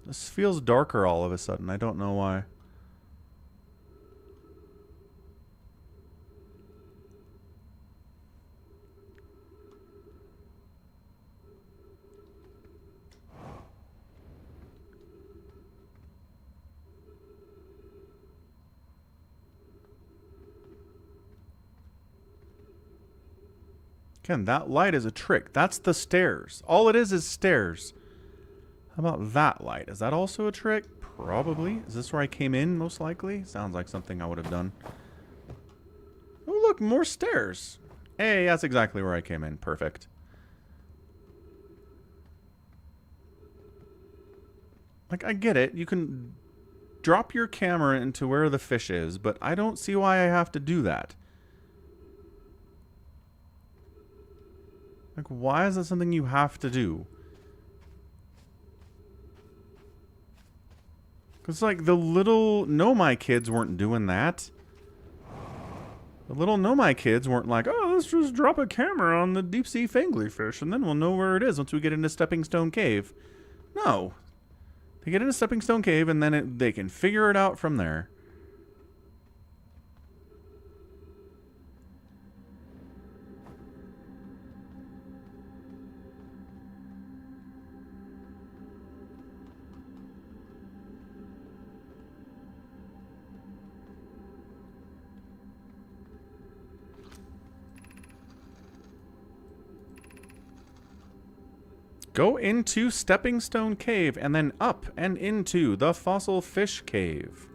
This feels darker all of a sudden. I don't know why. Again, that light is a trick. That's the stairs. All it is stairs. How about that light? Is that also a trick? Probably. Is this where I came in, most likely? Sounds like something I would have done. Oh, look, more stairs. Hey, that's exactly where I came in. Perfect. Like, I get it. You can drop your camera into where the fish is, but I don't see why I have to do that. Like, why is that something you have to do? Because, like, the little Nomai kids weren't doing that. The little Nomai kids weren't like, oh, let's just drop a camera on the deep-sea fanglyfish, and then we'll know where it is once we get into Stepping Stone Cave. No. They get into Stepping Stone Cave, and then they can figure it out from there. Go into Stepping Stone Cave and then up and into the Fossil Fish Cave.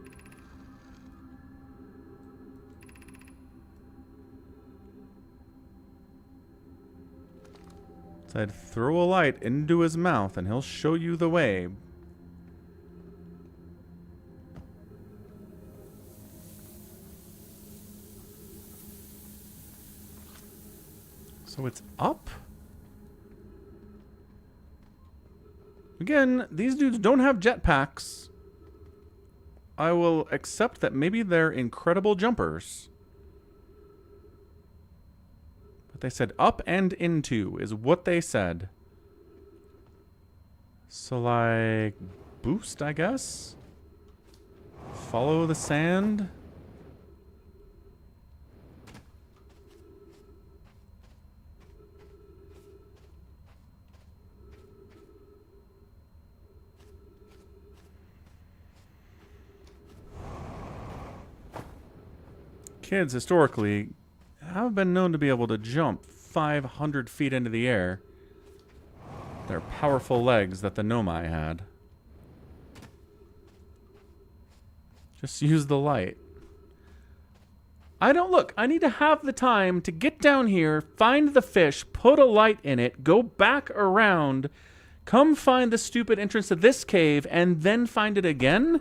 Said throw a light into his mouth and he'll show you the way. So it's up? Again, these dudes don't have jetpacks. I will accept that maybe they're incredible jumpers. But they said up and into is what they said. So, like, boost, I guess? Follow the sand? Kids, historically, have been known to be able to jump 500 feet into the air. Their powerful legs that the Nomai had. Just use the light. I need to have the time to get down here, find the fish, put a light in it, go back around, come find the stupid entrance to this cave, and then find it again?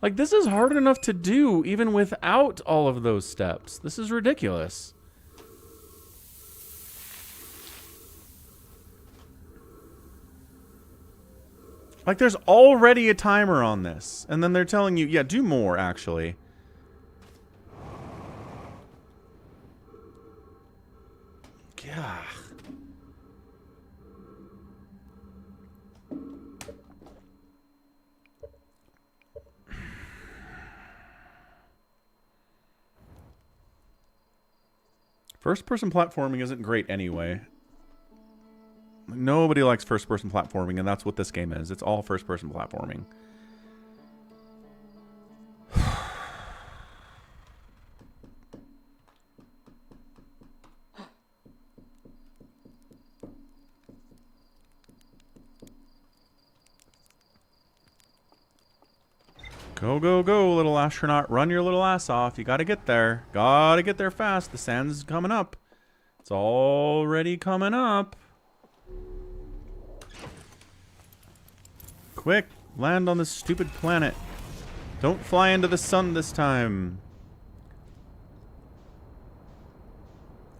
Like, this is hard enough to do even without all of those steps. This is ridiculous. Like, there's already a timer on this. And then they're telling you, yeah, do more, actually. Yeah. First-person platforming isn't great anyway. Nobody likes first-person platforming, and that's what this game is. It's all first-person platforming. Go, go, go, little astronaut. Run your little ass off. You gotta get there. Gotta get there fast. The sand's coming up. It's already coming up. Quick, land on this stupid planet. Don't fly into the sun this time.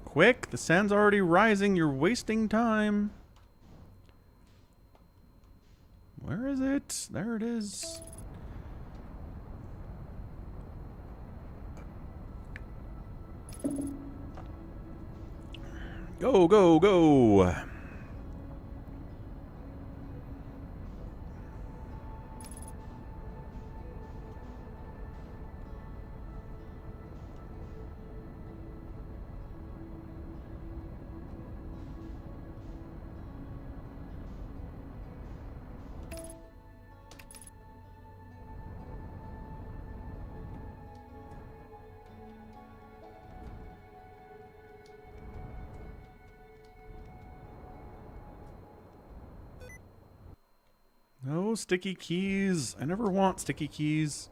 Quick, the sand's already rising. You're wasting time. Where is it? There it is. Go, go, go. No sticky keys. I never want sticky keys.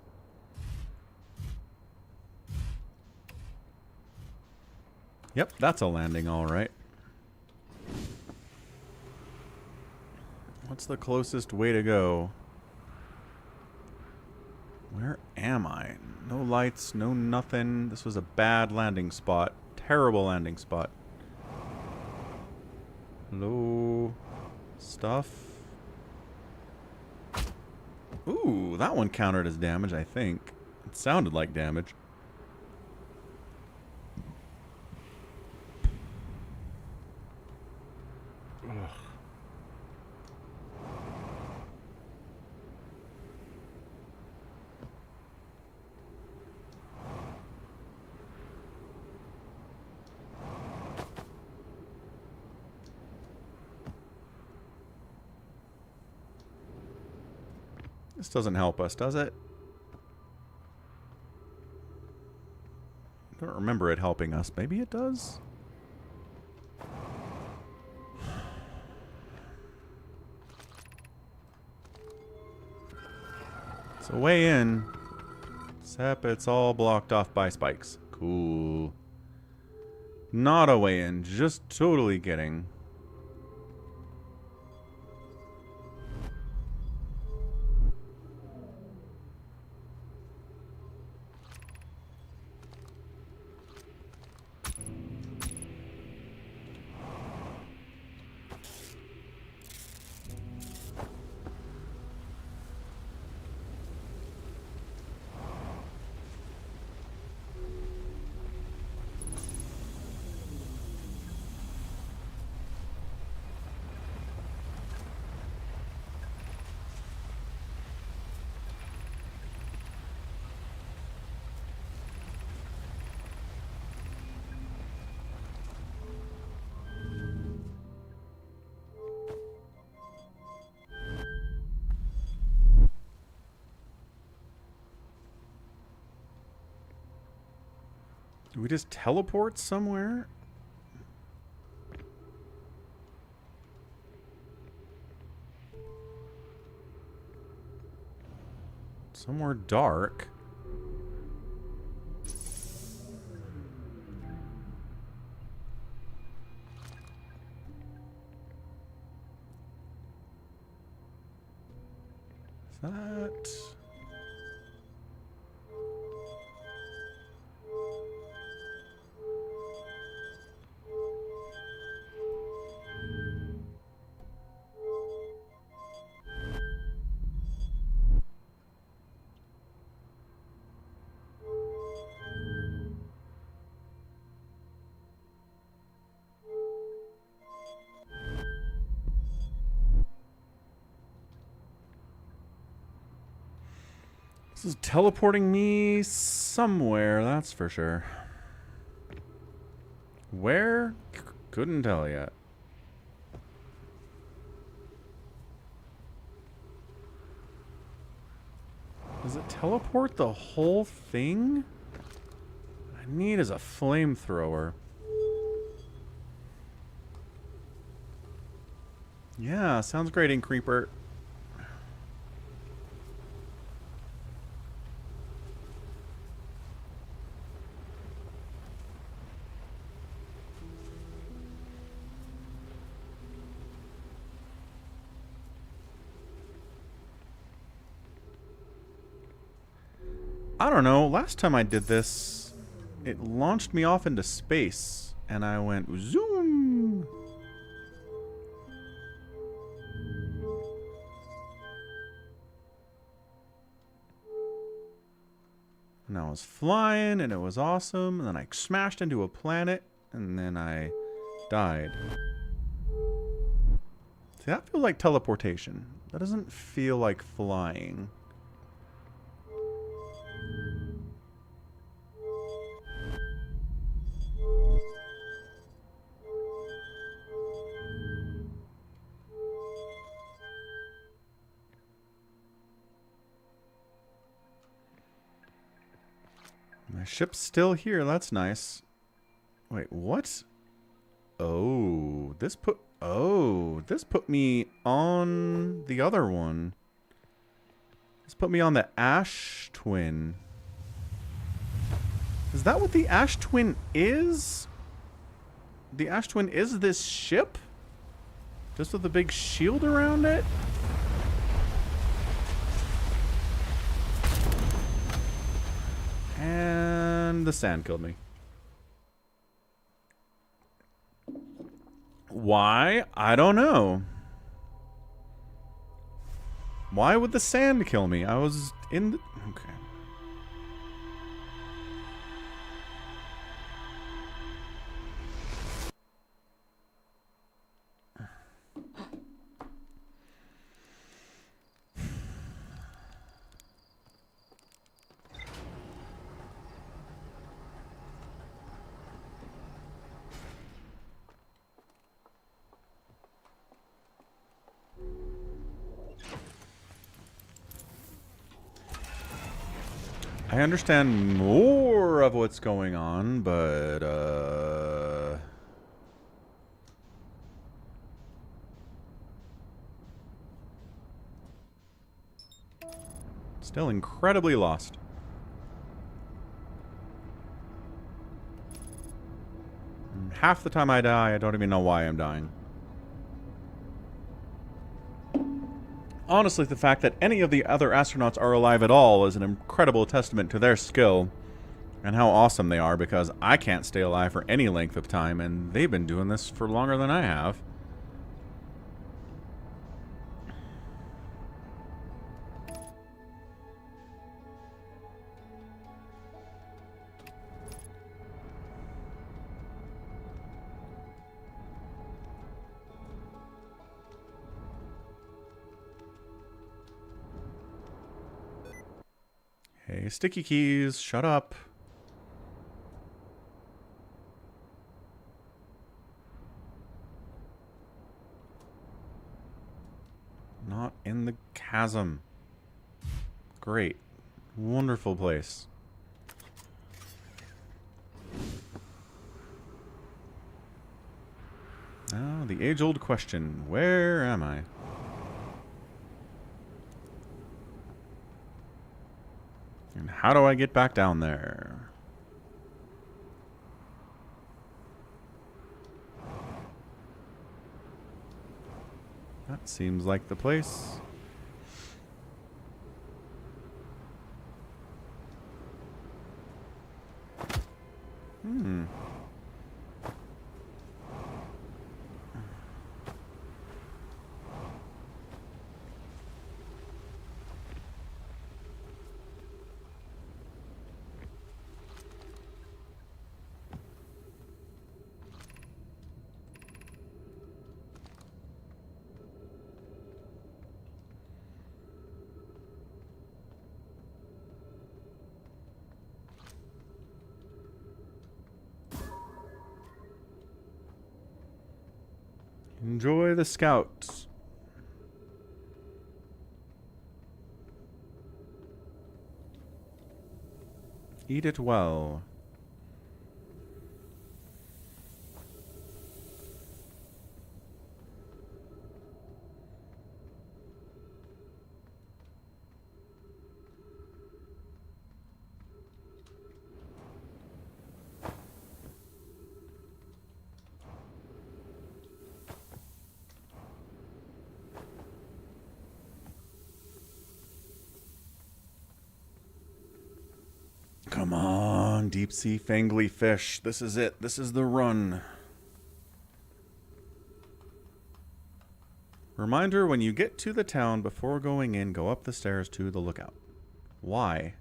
Yep, that's a landing, all right. What's the closest way to go? Where am I? No lights, no nothing. This was a bad landing spot. Terrible landing spot. Hello? Stuff? Ooh, that one counted as damage, I think. It sounded like damage. Ugh. This doesn't help us, does it? I don't remember it helping us. Maybe it does? It's a way in. Except it's all blocked off by spikes. Cool. Not a way in. Just totally kidding. we just teleport somewhere? Somewhere dark. Is that... This is teleporting me somewhere, that's for sure. Where? Couldn't tell yet. Does it teleport the whole thing? What I need is a flamethrower. Yeah, sounds great, Ink Creeper. I don't know. Last time I did this, it launched me off into space, and I went zoom. And I was flying, and it was awesome, and then I smashed into a planet, and then I died. See, that feels like teleportation. That doesn't feel like flying. My ship's still here. That's nice. Wait, what? Oh, this put me on the other one. This put me on the Ash Twin. Is that what the Ash Twin is? The Ash Twin is this ship? Just with a big shield around it? And the sand killed me. Why? I don't know. Why would the sand kill me? I was in the... Okay. I understand more of what's going on, but, still incredibly lost. And half the time I die, I don't even know why I'm dying. Honestly, the fact that any of the other astronauts are alive at all is an incredible testament to their skill and how awesome they are, because I can't stay alive for any length of time, and they've been doing this for longer than I have. Hey, sticky keys, shut up. Not in the chasm. Great. Wonderful place. Now, the age-old question. Where am I? And how do I get back down there? That seems like the place. Enjoy the scouts. Eat it well. Come on, deep sea fangly fish. This is it. This is the run. Reminder, when you get to the town, before going in, go up the stairs to the lookout. Why?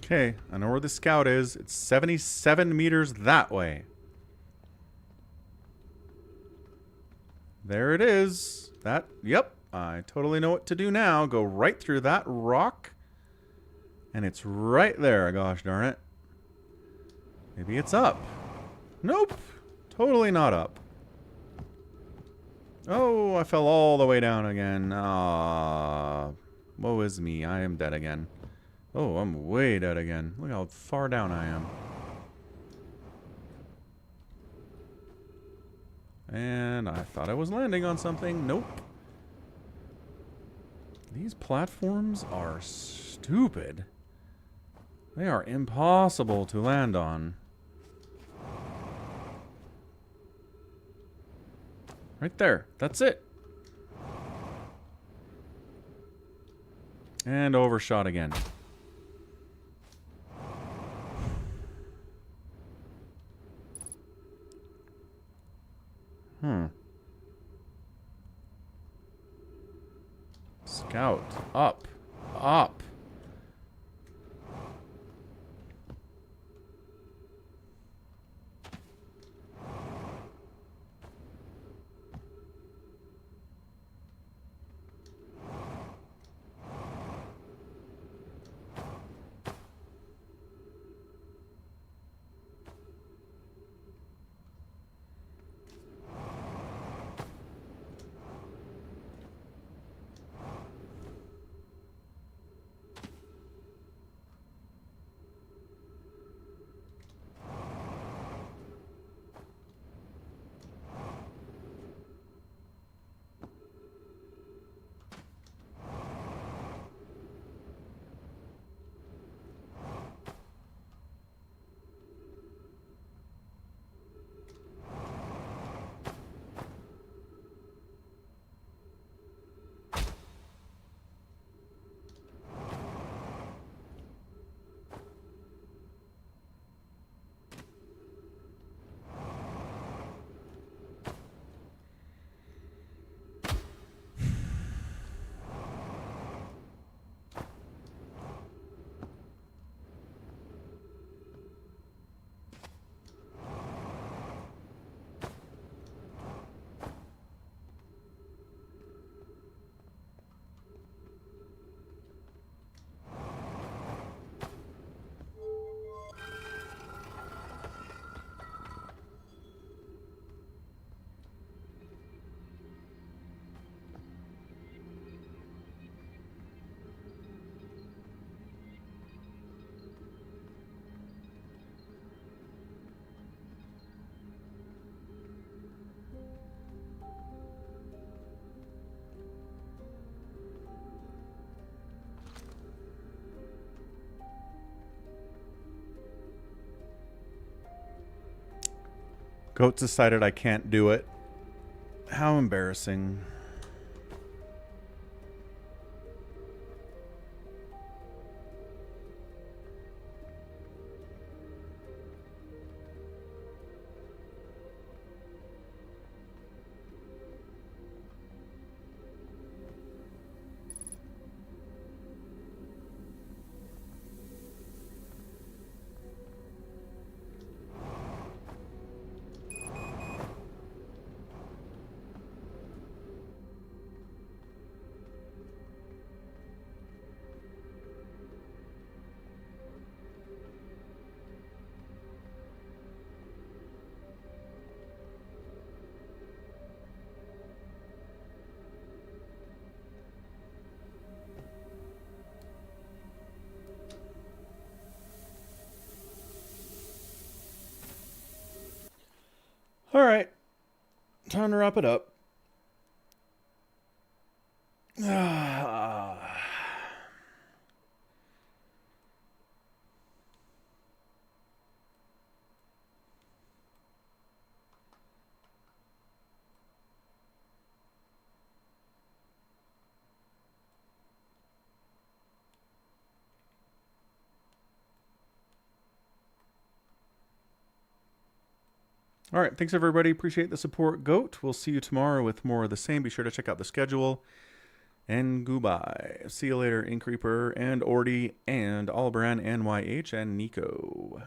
Okay, I know where the scout is. It's 77 meters that way. There it is. Yep, I totally know what to do now. Go right through that rock. And it's right there, gosh darn it. Maybe it's up. Nope, totally not up. Oh, I fell all the way down again. Ah, woe is me. I am dead again. Oh, I'm way dead again. Look how far down I am. And I thought I was landing on something. Nope. These platforms are stupid. They are impossible to land on. Right there. That's it. And overshot again. Scout. Up. Up. Goat decided I can't do it. How embarrassing. All right. Time to wrap it up. All right. Thanks, everybody. Appreciate the support, Goat. We'll see you tomorrow with more of the same. Be sure to check out the schedule. And goodbye. See you later, Inkreaper and Ordy and Albrand, NYH, and Nico.